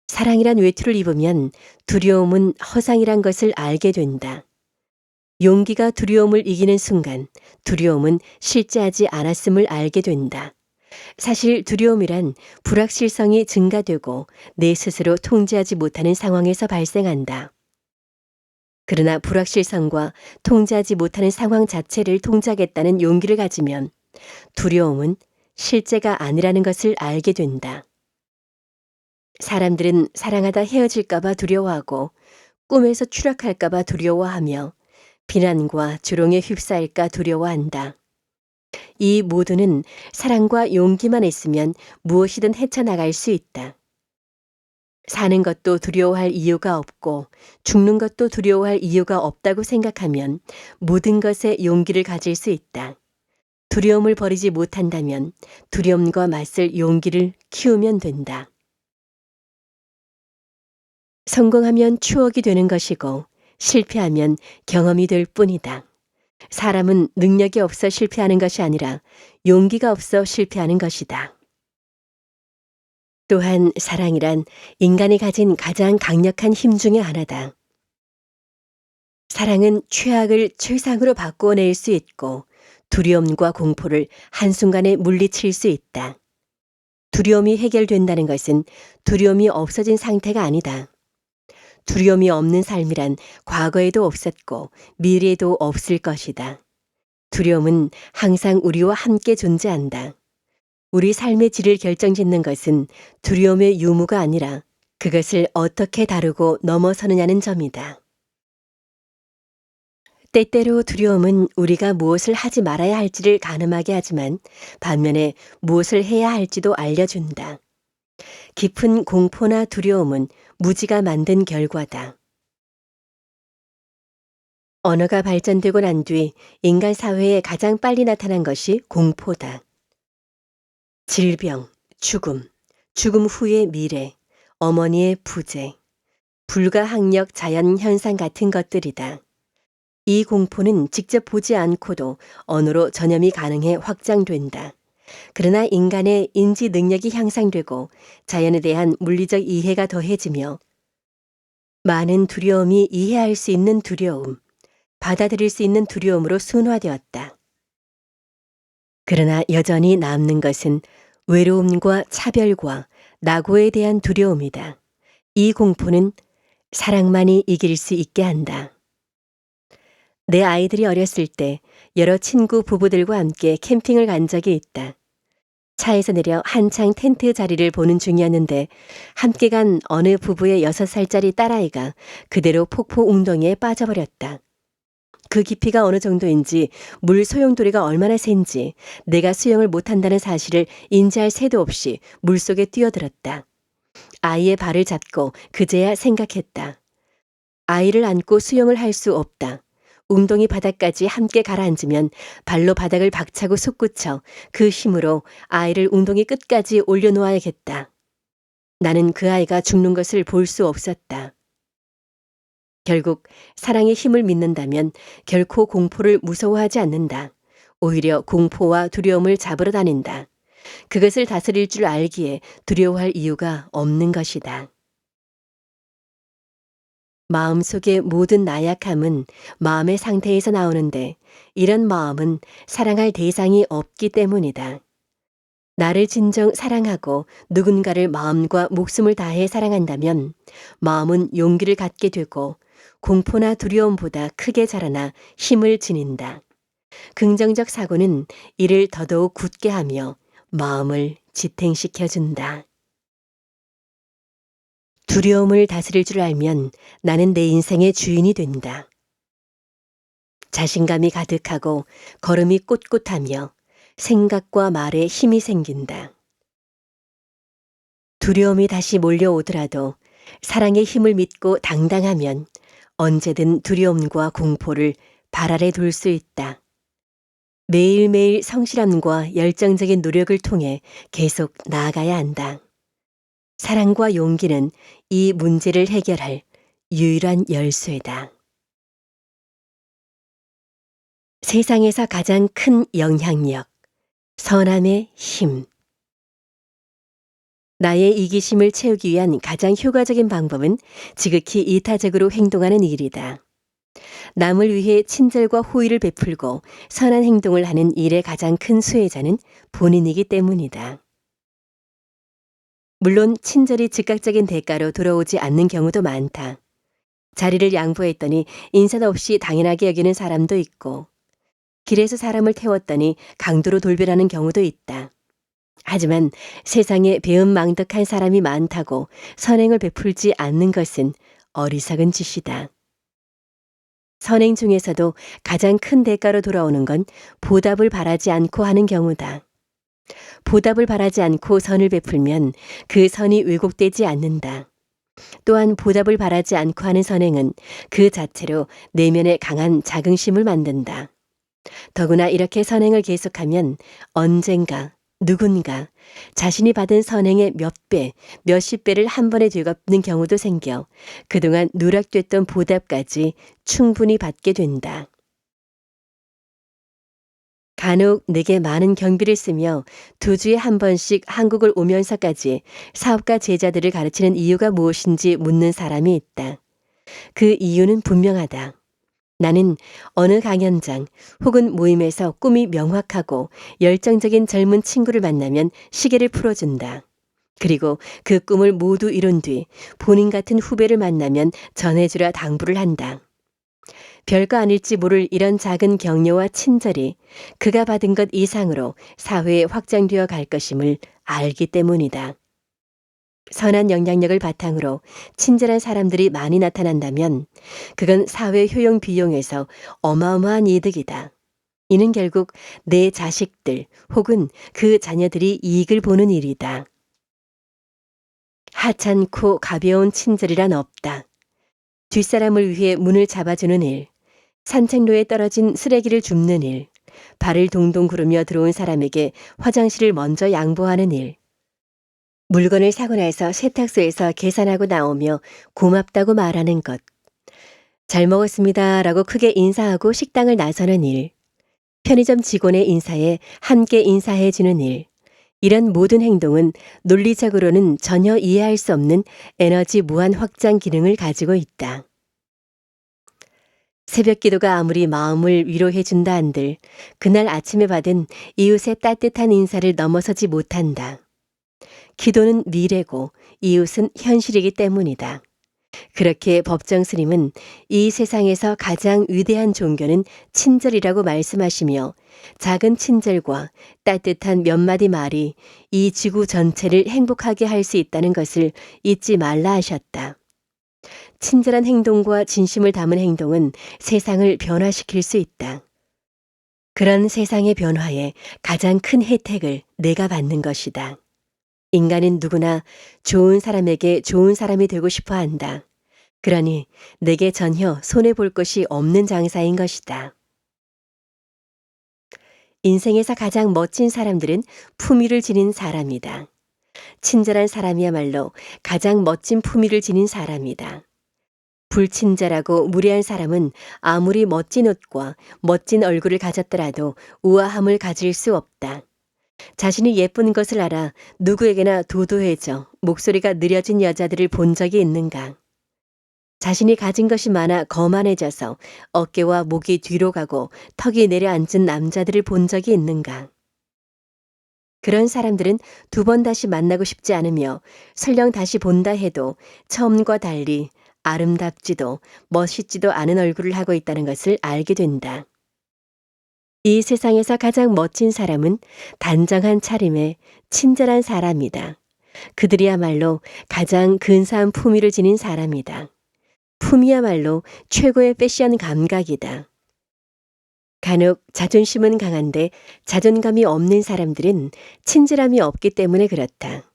사랑이란 외투를 입으면 두려움은 허상이란 것을 알게 된다. 용기가 두려움을 이기는 순간 두려움은 실제하지 않았음을 알게 된다. 사실 두려움이란 불확실성이 증가되고 내 스스로 통제하지 못하는 상황에서 발생한다. 그러나 불확실성과 통제하지 못하는 상황 자체를 통제하겠다는 용기를 가지면 두려움은 실제가 아니라는 것을 알게 된다. 사람들은 사랑하다 헤어질까봐 두려워하고 꿈에서 추락할까봐 두려워하며 비난과 조롱에 휩싸일까 두려워한다. 이 모두는 사랑과 용기만 있으면 무엇이든 헤쳐나갈 수 있다. 사는 것도 두려워할 이유가 없고 죽는 것도 두려워할 이유가 없다고 생각하면 모든 것에 용기를 가질 수 있다. 두려움을 버리지 못한다면 두려움과 맞설 용기를 키우면 된다. 성공하면 추억이 되는 것이고 실패하면 경험이 될 뿐이다. 사람은 능력이 없어 실패하는 것이 아니라 용기가 없어 실패하는 것이다. 또한 사랑이란 인간이 가진 가장 강력한 힘 중의 하나다. 사랑은 최악을 최상으로 바꾸어낼 수 있고 두려움과 공포를 한순간에 물리칠 수 있다. 두려움이 해결된다는 것은 두려움이 없어진 상태가 아니다. 두려움이 없는 삶이란 과거에도 없었고 미래에도 없을 것이다. 두려움은 항상 우리와 함께 존재한다. 우리 삶의 질을 결정짓는 것은 두려움의 유무가 아니라 그것을 어떻게 다루고 넘어서느냐는 점이다. 때때로 두려움은 우리가 무엇을 하지 말아야 할지를 가늠하게 하지만 반면에 무엇을 해야 할지도 알려준다. 깊은 공포나 두려움은 무지가 만든 결과다. 언어가 발전되고 난 뒤 인간 사회에 가장 빨리 나타난 것이 공포다. 질병, 죽음, 죽음 후의 미래, 어머니의 부재, 불가항력 자연현상 같은 것들이다. 이 공포는 직접 보지 않고도 언어로 전염이 가능해 확장된다. 그러나 인간의 인지 능력이 향상되고 자연에 대한 물리적 이해가 더해지며 많은 두려움이 이해할 수 있는 두려움, 받아들일 수 있는 두려움으로 순화되었다. 그러나 여전히 남는 것은 외로움과 차별과 낙오에 대한 두려움이다. 이 공포는 사랑만이 이길 수 있게 한다. 내 아이들이 어렸을 때 여러 친구 부부들과 함께 캠핑을 간 적이 있다. 차에서 내려 한창 텐트 자리를 보는 중이었는데 함께 간 어느 부부의 6살짜리 딸아이가 그대로 폭포 웅덩이에 빠져버렸다. 그 깊이가 어느 정도인지 물 소용돌이가 얼마나 센지 내가 수영을 못한다는 사실을 인지할 새도 없이 물속에 뛰어들었다. 아이의 발을 잡고 그제야 생각했다. 아이를 안고 수영을 할 수 없다. 웅덩이 바닥까지 함께 가라앉으면 발로 바닥을 박차고 솟구쳐 그 힘으로 아이를 웅덩이 끝까지 올려놓아야겠다. 나는 그 아이가 죽는 것을 볼 수 없었다. 결국 사랑의 힘을 믿는다면 결코 공포를 무서워하지 않는다. 오히려 공포와 두려움을 잡으러 다닌다. 그것을 다스릴 줄 알기에 두려워할 이유가 없는 것이다. 마음속의 모든 나약함은 마음의 상태에서 나오는데 이런 마음은 사랑할 대상이 없기 때문이다. 나를 진정 사랑하고 누군가를 마음과 목숨을 다해 사랑한다면 마음은 용기를 갖게 되고 공포나 두려움보다 크게 자라나 힘을 지닌다. 긍정적 사고는 이를 더더욱 굳게 하며 마음을 지탱시켜준다. 두려움을 다스릴 줄 알면 나는 내 인생의 주인이 된다. 자신감이 가득하고 걸음이 꼿꼿하며 생각과 말에 힘이 생긴다. 두려움이 다시 몰려오더라도 사랑의 힘을 믿고 당당하면 언제든 두려움과 공포를 발 아래 둘 수 있다. 매일매일 성실함과 열정적인 노력을 통해 계속 나아가야 한다. 사랑과 용기는 이 문제를 해결할 유일한 열쇠다. 세상에서 가장 큰 영향력, 선함의 힘. 나의 이기심을 채우기 위한 가장 효과적인 방법은 지극히 이타적으로 행동하는 일이다. 남을 위해 친절과 호의를 베풀고 선한 행동을 하는 일의 가장 큰 수혜자는 본인이기 때문이다. 물론 친절이 즉각적인 대가로 돌아오지 않는 경우도 많다. 자리를 양보했더니 인사도 없이 당연하게 여기는 사람도 있고 길에서 사람을 태웠더니 강도로 돌변하는 경우도 있다. 하지만 세상에 배은망덕한 사람이 많다고 선행을 베풀지 않는 것은 어리석은 짓이다. 선행 중에서도 가장 큰 대가로 돌아오는 건 보답을 바라지 않고 하는 경우다. 보답을 바라지 않고 선을 베풀면 그 선이 왜곡되지 않는다. 또한 보답을 바라지 않고 하는 선행은 그 자체로 내면에 강한 자긍심을 만든다. 더구나 이렇게 선행을 계속하면 언젠가 누군가 자신이 받은 선행의 몇 배, 몇십 배를 한 번에 되갚는 경우도 생겨 그동안 누락됐던 보답까지 충분히 받게 된다. 간혹 내게 많은 경비를 쓰며 2주에 한 번씩 한국을 오면서까지 사업가 제자들을 가르치는 이유가 무엇인지 묻는 사람이 있다. 그 이유는 분명하다. 나는 어느 강연장 혹은 모임에서 꿈이 명확하고 열정적인 젊은 친구를 만나면 시계를 풀어준다. 그리고 그 꿈을 모두 이룬 뒤 본인 같은 후배를 만나면 전해주라 당부를 한다. 별거 아닐지 모를 이런 작은 격려와 친절이 그가 받은 것 이상으로 사회에 확장되어 갈 것임을 알기 때문이다. 선한 영향력을 바탕으로 친절한 사람들이 많이 나타난다면 그건 사회 효용 비용에서 어마어마한 이득이다. 이는 결국 내 자식들 혹은 그 자녀들이 이익을 보는 일이다. 하찮고 가벼운 친절이란 없다. 뒷사람을 위해 문을 잡아주는 일, 산책로에 떨어진 쓰레기를 줍는 일, 발을 동동 구르며 들어온 사람에게 화장실을 먼저 양보하는 일, 물건을 사고 나서 세탁소에서 계산하고 나오며 고맙다고 말하는 것, 잘 먹었습니다 라고 크게 인사하고 식당을 나서는 일, 편의점 직원의 인사에 함께 인사해 주는 일, 이런 모든 행동은 논리적으로는 전혀 이해할 수 없는 에너지 무한 확장 기능을 가지고 있다. 새벽 기도가 아무리 마음을 위로해 준다 한들 그날 아침에 받은 이웃의 따뜻한 인사를 넘어서지 못한다. 기도는 미래고 이웃은 현실이기 때문이다. 그렇게 법정 스님은 이 세상에서 가장 위대한 종교는 친절이라고 말씀하시며 작은 친절과 따뜻한 몇 마디 말이 이 지구 전체를 행복하게 할 수 있다는 것을 잊지 말라 하셨다. 친절한 행동과 진심을 담은 행동은 세상을 변화시킬 수 있다. 그런 세상의 변화에 가장 큰 혜택을 내가 받는 것이다. 인간은 누구나 좋은 사람에게 좋은 사람이 되고 싶어 한다. 그러니 내게 전혀 손해볼 것이 없는 장사인 것이다. 인생에서 가장 멋진 사람들은 품위를 지닌 사람이다. 친절한 사람이야말로 가장 멋진 품위를 지닌 사람이다. 불친절하고 무례한 사람은 아무리 멋진 옷과 멋진 얼굴을 가졌더라도 우아함을 가질 수 없다. 자신이 예쁜 것을 알아 누구에게나 도도해져 목소리가 느려진 여자들을 본 적이 있는가? 자신이 가진 것이 많아 거만해져서 어깨와 목이 뒤로 가고 턱이 내려앉은 남자들을 본 적이 있는가? 그런 사람들은 두 번 다시 만나고 싶지 않으며 설령 다시 본다 해도 처음과 달리 아름답지도 멋있지도 않은 얼굴을 하고 있다는 것을 알게 된다. 이 세상에서 가장 멋진 사람은 단정한 차림에 친절한 사람이다. 그들이야말로 가장 근사한 품위를 지닌 사람이다. 품이야말로 최고의 패션 감각이다. 간혹 자존심은 강한데 자존감이 없는 사람들은 친절함이 없기 때문에 그렇다.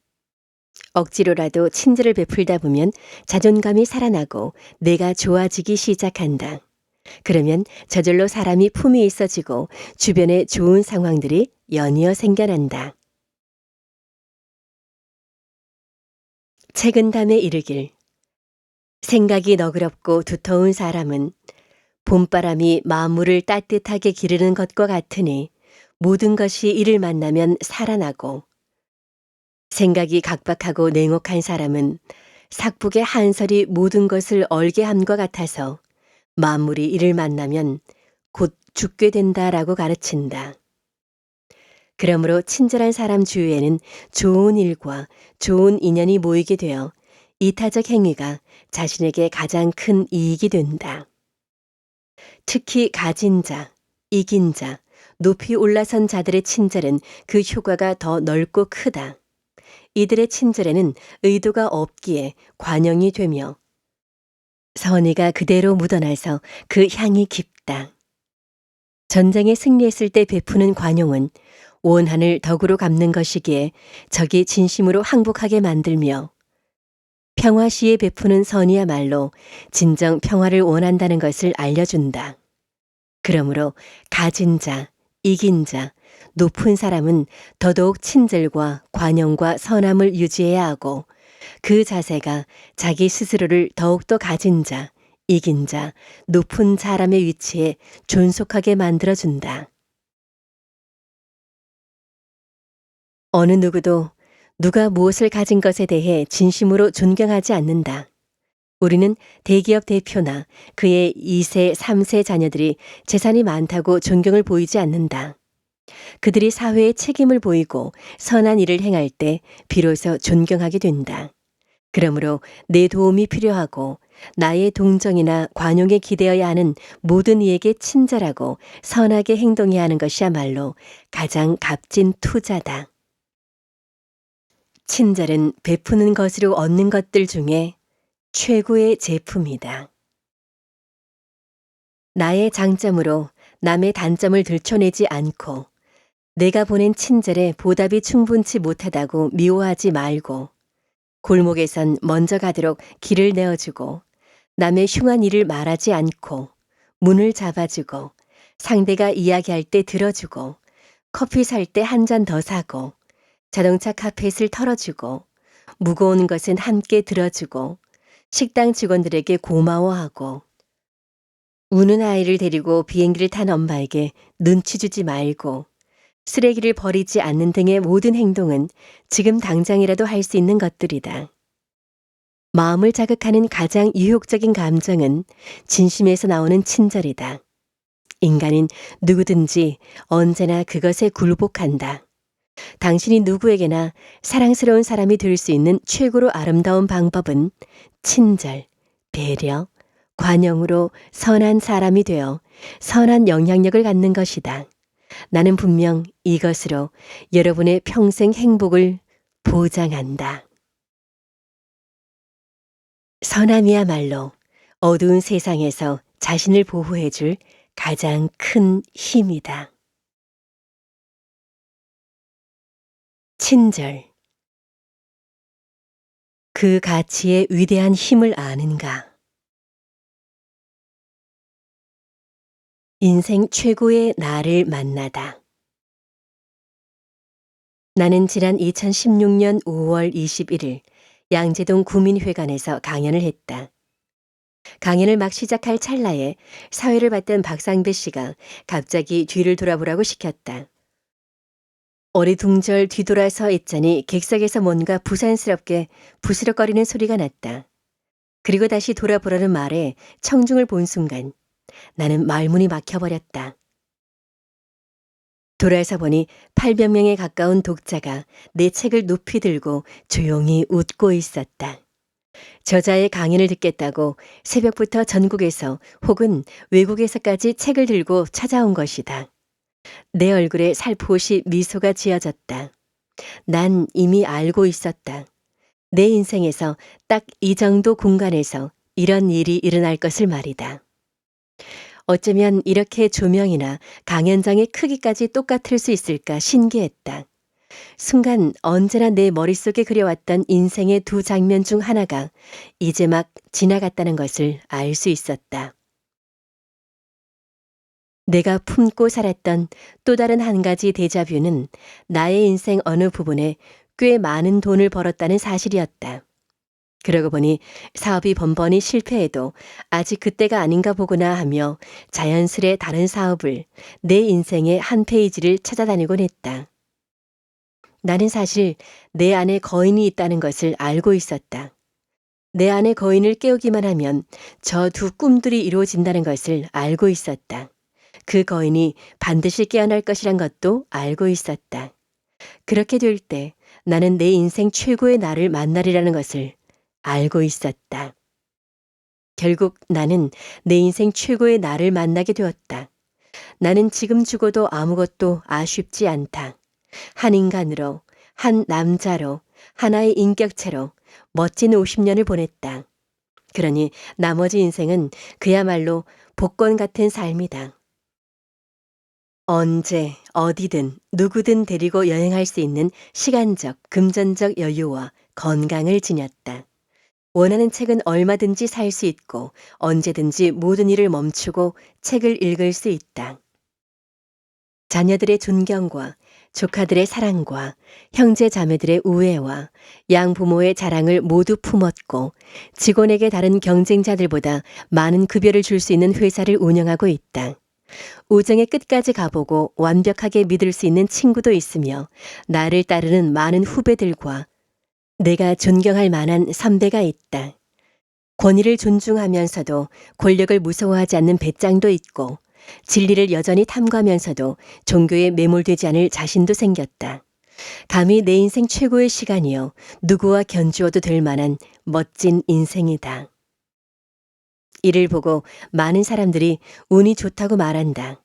억지로라도 친절을 베풀다 보면 자존감이 살아나고 내가 좋아지기 시작한다. 그러면 저절로 사람이 품이 있어지고 주변에 좋은 상황들이 연이어 생겨난다. 책은담에 이르길 생각이 너그럽고 두터운 사람은 봄바람이 만물을 따뜻하게 기르는 것과 같으니 모든 것이 이를 만나면 살아나고 생각이 각박하고 냉혹한 사람은 삭북의 한설이 모든 것을 얼게 함과 같아서 만물이 이를 만나면 곧 죽게 된다라고 가르친다. 그러므로 친절한 사람 주위에는 좋은 일과 좋은 인연이 모이게 되어 이타적 행위가 자신에게 가장 큰 이익이 된다. 특히 가진 자, 이긴 자, 높이 올라선 자들의 친절은 그 효과가 더 넓고 크다. 이들의 친절에는 의도가 없기에 관용이 되며 선의가 그대로 묻어나서 그 향이 깊다. 전쟁에 승리했을 때 베푸는 관용은 원한을 덕으로 갚는 것이기에 적이 진심으로 항복하게 만들며 평화 시에 베푸는 선이야말로 진정 평화를 원한다는 것을 알려준다. 그러므로 가진 자, 이긴 자, 높은 사람은 더더욱 친절과 관용과 선함을 유지해야 하고 그 자세가 자기 스스로를 더욱더 가진 자, 이긴 자, 높은 사람의 위치에 존속하게 만들어준다. 어느 누구도 누가 무엇을 가진 것에 대해 진심으로 존경하지 않는다. 우리는 대기업 대표나 그의 2세, 3세 자녀들이 재산이 많다고 존경을 보이지 않는다. 그들이 사회에 책임을 보이고 선한 일을 행할 때 비로소 존경하게 된다. 그러므로 내 도움이 필요하고 나의 동정이나 관용에 기대어야 하는 모든 이에게 친절하고 선하게 행동해야 하는 것이야말로 가장 값진 투자다. 친절은 베푸는 것으로 얻는 것들 중에 최고의 제품이다. 나의 장점으로 남의 단점을 들춰내지 않고 내가 보낸 친절에 보답이 충분치 못하다고 미워하지 말고 골목에선 먼저 가도록 길을 내어주고 남의 흉한 일을 말하지 않고 문을 잡아주고 상대가 이야기할 때 들어주고 커피 살 때 한 잔 더 사고 자동차 카펫을 털어주고 무거운 것은 함께 들어주고 식당 직원들에게 고마워하고 우는 아이를 데리고 비행기를 탄 엄마에게 눈치 주지 말고 쓰레기를 버리지 않는 등의 모든 행동은 지금 당장이라도 할 수 있는 것들이다. 마음을 자극하는 가장 유혹적인 감정은 진심에서 나오는 친절이다. 인간은 누구든지 언제나 그것에 굴복한다. 당신이 누구에게나 사랑스러운 사람이 될 수 있는 최고로 아름다운 방법은 친절, 배려, 관용으로 선한 사람이 되어 선한 영향력을 갖는 것이다. 나는 분명 이것으로 여러분의 평생 행복을 보장한다. 선함이야말로 어두운 세상에서 자신을 보호해줄 가장 큰 힘이다. 친절. 그 가치의 위대한 힘을 아는가? 인생 최고의 나를 만나다. 나는 지난 2016년 5월 21일 양재동 구민회관에서 강연을 했다. 강연을 막 시작할 찰나에 사회를 봤던 박상배 씨가 갑자기 뒤를 돌아보라고 시켰다. 어리둥절 뒤돌아서 있자니 객석에서 뭔가 부산스럽게 부스럭거리는 소리가 났다. 그리고 다시 돌아보라는 말에 청중을 본 순간 나는 말문이 막혀버렸다. 돌아서 보니 800 명에 가까운 독자가 내 책을 높이 들고 조용히 웃고 있었다. 저자의 강연을 듣겠다고 새벽부터 전국에서 혹은 외국에서까지 책을 들고 찾아온 것이다. 내 얼굴에 살포시 미소가 지어졌다. 난 이미 알고 있었다. 내 인생에서 딱 이 정도 공간에서 이런 일이 일어날 것을 말이다. 어쩌면 이렇게 조명이나 강연장의 크기까지 똑같을 수 있을까 신기했다. 순간 언제나 내 머릿속에 그려왔던 인생의 두 장면 중 하나가 이제 막 지나갔다는 것을 알 수 있었다. 내가 품고 살았던 또 다른 한 가지 데자뷰는 나의 인생 어느 부분에 꽤 많은 돈을 벌었다는 사실이었다. 그러고 보니 사업이 번번이 실패해도 아직 그때가 아닌가 보구나 하며 자연스레 다른 사업을 내 인생의 한 페이지를 찾아다니곤 했다. 나는 사실 내 안에 거인이 있다는 것을 알고 있었다. 내 안에 거인을 깨우기만 하면 저 두 꿈들이 이루어진다는 것을 알고 있었다. 그 거인이 반드시 깨어날 것이란 것도 알고 있었다. 그렇게 될 때 나는 내 인생 최고의 나를 만나리라는 것을 알고 있었다. 결국 나는 내 인생 최고의 나를 만나게 되었다. 나는 지금 죽어도 아무것도 아쉽지 않다. 한 인간으로, 한 남자로, 하나의 인격체로 멋진 50년을 보냈다. 그러니 나머지 인생은 그야말로 복권 같은 삶이다. 언제, 어디든, 누구든 데리고 여행할 수 있는 시간적, 금전적 여유와 건강을 지녔다. 원하는 책은 얼마든지 살 수 있고 언제든지 모든 일을 멈추고 책을 읽을 수 있다. 자녀들의 존경과 조카들의 사랑과 형제 자매들의 우애와 양부모의 자랑을 모두 품었고 직원에게 다른 경쟁자들보다 많은 급여를 줄 수 있는 회사를 운영하고 있다. 우정의 끝까지 가보고 완벽하게 믿을 수 있는 친구도 있으며 나를 따르는 많은 후배들과 내가 존경할 만한 선배가 있다. 권위를 존중하면서도 권력을 무서워하지 않는 배짱도 있고 진리를 여전히 탐구하면서도 종교에 매몰되지 않을 자신도 생겼다. 감히 내 인생 최고의 시간이요. 누구와 견주어도 될 만한 멋진 인생이다. 이를 보고 많은 사람들이 운이 좋다고 말한다.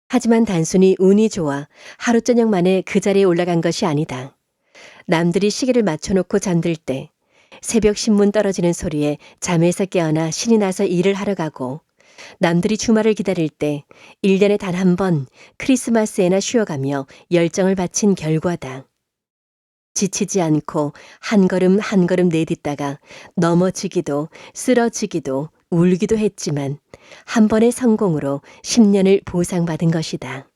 하지만 단순히 운이 좋아 하루 저녁 만에 그 자리에 올라간 것이 아니다. 남들이 시계를 맞춰놓고 잠들 때 새벽 신문 떨어지는 소리에 잠에서 깨어나 신이 나서 일을 하러 가고 남들이 주말을 기다릴 때 1년에 단 한 번 크리스마스에나 쉬어가며 열정을 바친 결과다. 지치지 않고 한 걸음 한 걸음 내딛다가 넘어지기도 쓰러지기도 울기도 했지만 한 번의 성공으로 10년을 보상받은 것이다.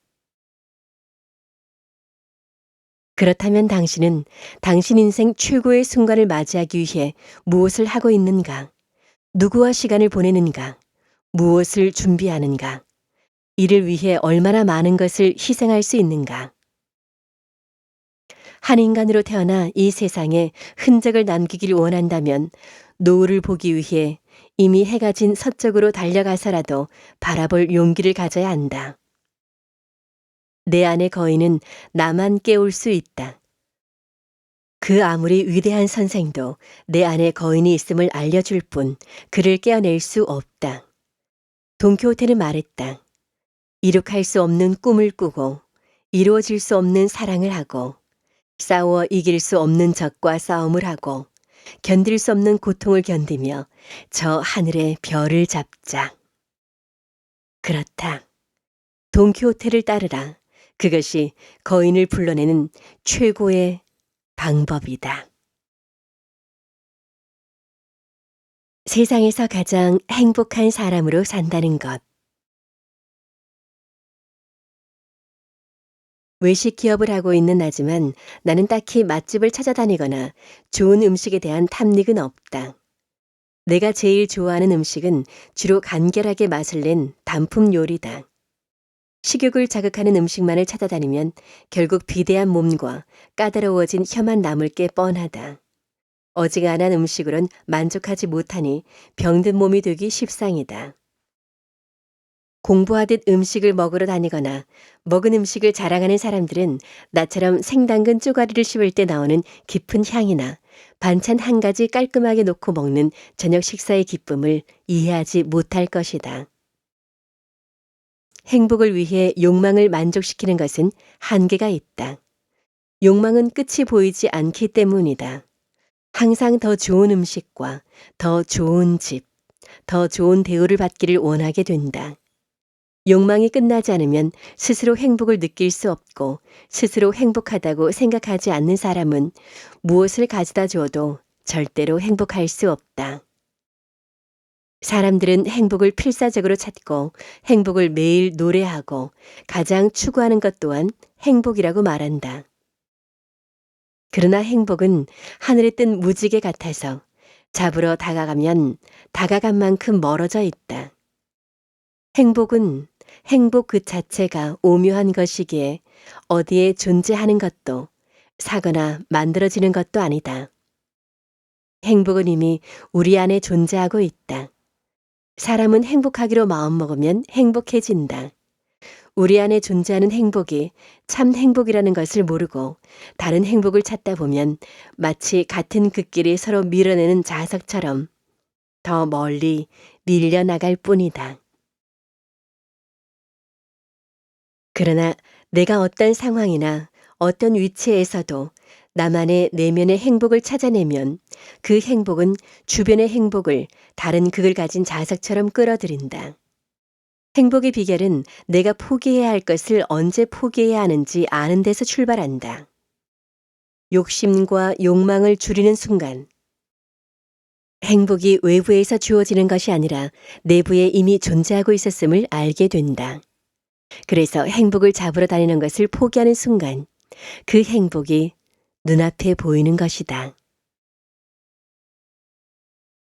그렇다면 당신은 당신 인생 최고의 순간을 맞이하기 위해 무엇을 하고 있는가? 누구와 시간을 보내는가? 무엇을 준비하는가? 이를 위해 얼마나 많은 것을 희생할 수 있는가? 한 인간으로 태어나 이 세상에 흔적을 남기길 원한다면 노을을 보기 위해 이미 해가 진 서쪽으로 달려가서라도 바라볼 용기를 가져야 한다. 내 안의 거인은 나만 깨울 수 있다. 그 아무리 위대한 선생도 내 안에 거인이 있음을 알려줄 뿐 그를 깨어낼 수 없다. 돈키호테는 말했다. 이룩할 수 없는 꿈을 꾸고 이루어질 수 없는 사랑을 하고 싸워 이길 수 없는 적과 싸움을 하고 견딜 수 없는 고통을 견디며 저 하늘의 별을 잡자. 그렇다. 돈키호테를 따르라. 그것이 거인을 불러내는 최고의 방법이다. 세상에서 가장 행복한 사람으로 산다는 것. 외식 기업을 하고 있는 나지만 나는 딱히 맛집을 찾아다니거나 좋은 음식에 대한 탐닉은 없다. 내가 제일 좋아하는 음식은 주로 간결하게 맛을 낸 단품 요리다. 식욕을 자극하는 음식만을 찾아다니면 결국 비대한 몸과 까다로워진 혀만 남을 게 뻔하다. 어지간한 음식으론 만족하지 못하니 병든 몸이 되기 십상이다. 공부하듯 음식을 먹으러 다니거나 먹은 음식을 자랑하는 사람들은 나처럼 생당근 쪼가리를 씹을 때 나오는 깊은 향이나 반찬 한 가지 깔끔하게 놓고 먹는 저녁 식사의 기쁨을 이해하지 못할 것이다. 행복을 위해 욕망을 만족시키는 것은 한계가 있다. 욕망은 끝이 보이지 않기 때문이다. 항상 더 좋은 음식과 더 좋은 집, 더 좋은 대우를 받기를 원하게 된다. 욕망이 끝나지 않으면 스스로 행복을 느낄 수 없고 스스로 행복하다고 생각하지 않는 사람은 무엇을 가져다 주어도 절대로 행복할 수 없다. 사람들은 행복을 필사적으로 찾고 행복을 매일 노래하고 가장 추구하는 것 또한 행복이라고 말한다. 그러나 행복은 하늘에 뜬 무지개 같아서 잡으러 다가가면 다가간 만큼 멀어져 있다. 행복은 행복 그 자체가 오묘한 것이기에 어디에 존재하는 것도 사거나 만들어지는 것도 아니다. 행복은 이미 우리 안에 존재하고 있다. 사람은 행복하기로 마음먹으면 행복해진다. 우리 안에 존재하는 행복이 참 행복이라는 것을 모르고 다른 행복을 찾다 보면 마치 같은 극길이 서로 밀어내는 자석처럼 더 멀리 밀려나갈 뿐이다. 그러나 내가 어떤 상황이나 어떤 위치에서도 나만의 내면의 행복을 찾아내면 그 행복은 주변의 행복을 다른 극을 가진 자석처럼 끌어들인다. 행복의 비결은 내가 포기해야 할 것을 언제 포기해야 하는지 아는 데서 출발한다. 욕심과 욕망을 줄이는 순간 행복이 외부에서 주어지는 것이 아니라 내부에 이미 존재하고 있었음을 알게 된다. 그래서 행복을 잡으러 다니는 것을 포기하는 순간 그 행복이 눈앞에 보이는 것이다.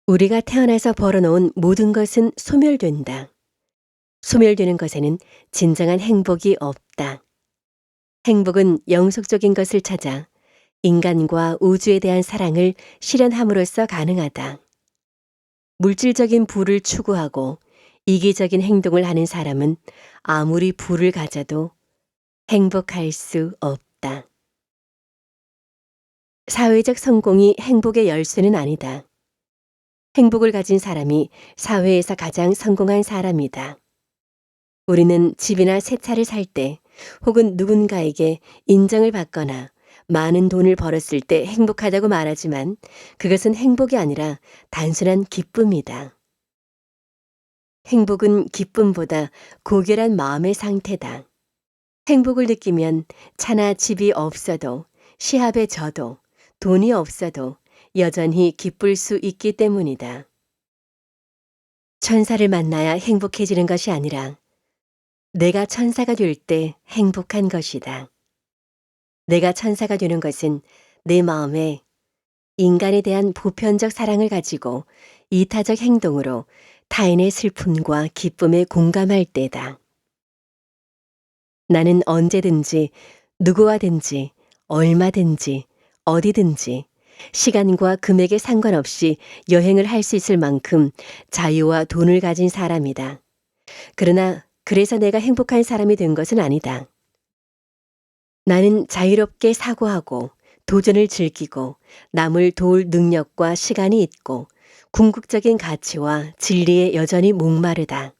우리가 태어나서 벌어놓은 모든 것은 소멸된다. 소멸되는 것에는 진정한 행복이 없다. 행복은 영속적인 것을 찾아 인간과 우주에 대한 사랑을 실현함으로써 가능하다. 물질적인 부를 추구하고 이기적인 행동을 하는 사람은 아무리 부를 가져도 행복할 수 없다. 사회적 성공이 행복의 열쇠는 아니다. 행복을 가진 사람이 사회에서 가장 성공한 사람이다. 우리는 집이나 새 차를 살 때 혹은 누군가에게 인정을 받거나 많은 돈을 벌었을 때 행복하다고 말하지만 그것은 행복이 아니라 단순한 기쁨이다. 행복은 기쁨보다 고결한 마음의 상태다. 행복을 느끼면 차나 집이 없어도 시합에 져도 돈이 없어도 여전히 기쁠 수 있기 때문이다. 천사를 만나야 행복해지는 것이 아니라 내가 천사가 될 때 행복한 것이다. 내가 천사가 되는 것은 내 마음에 인간에 대한 보편적 사랑을 가지고 이타적 행동으로 타인의 슬픔과 기쁨에 공감할 때다. 나는 언제든지 누구와든지 얼마든지 어디든지 시간과 금액에 상관없이 여행을 할 수 있을 만큼 자유와 돈을 가진 사람이다. 그러나 그래서 내가 행복한 사람이 된 것은 아니다. 나는 자유롭게 사고하고 도전을 즐기고 남을 도울 능력과 시간이 있고 궁극적인 가치와 진리에 여전히 목마르다.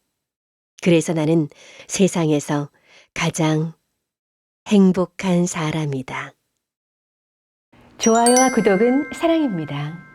그래서 나는 세상에서 가장 행복한 사람이다. 좋아요와 구독은 사랑입니다.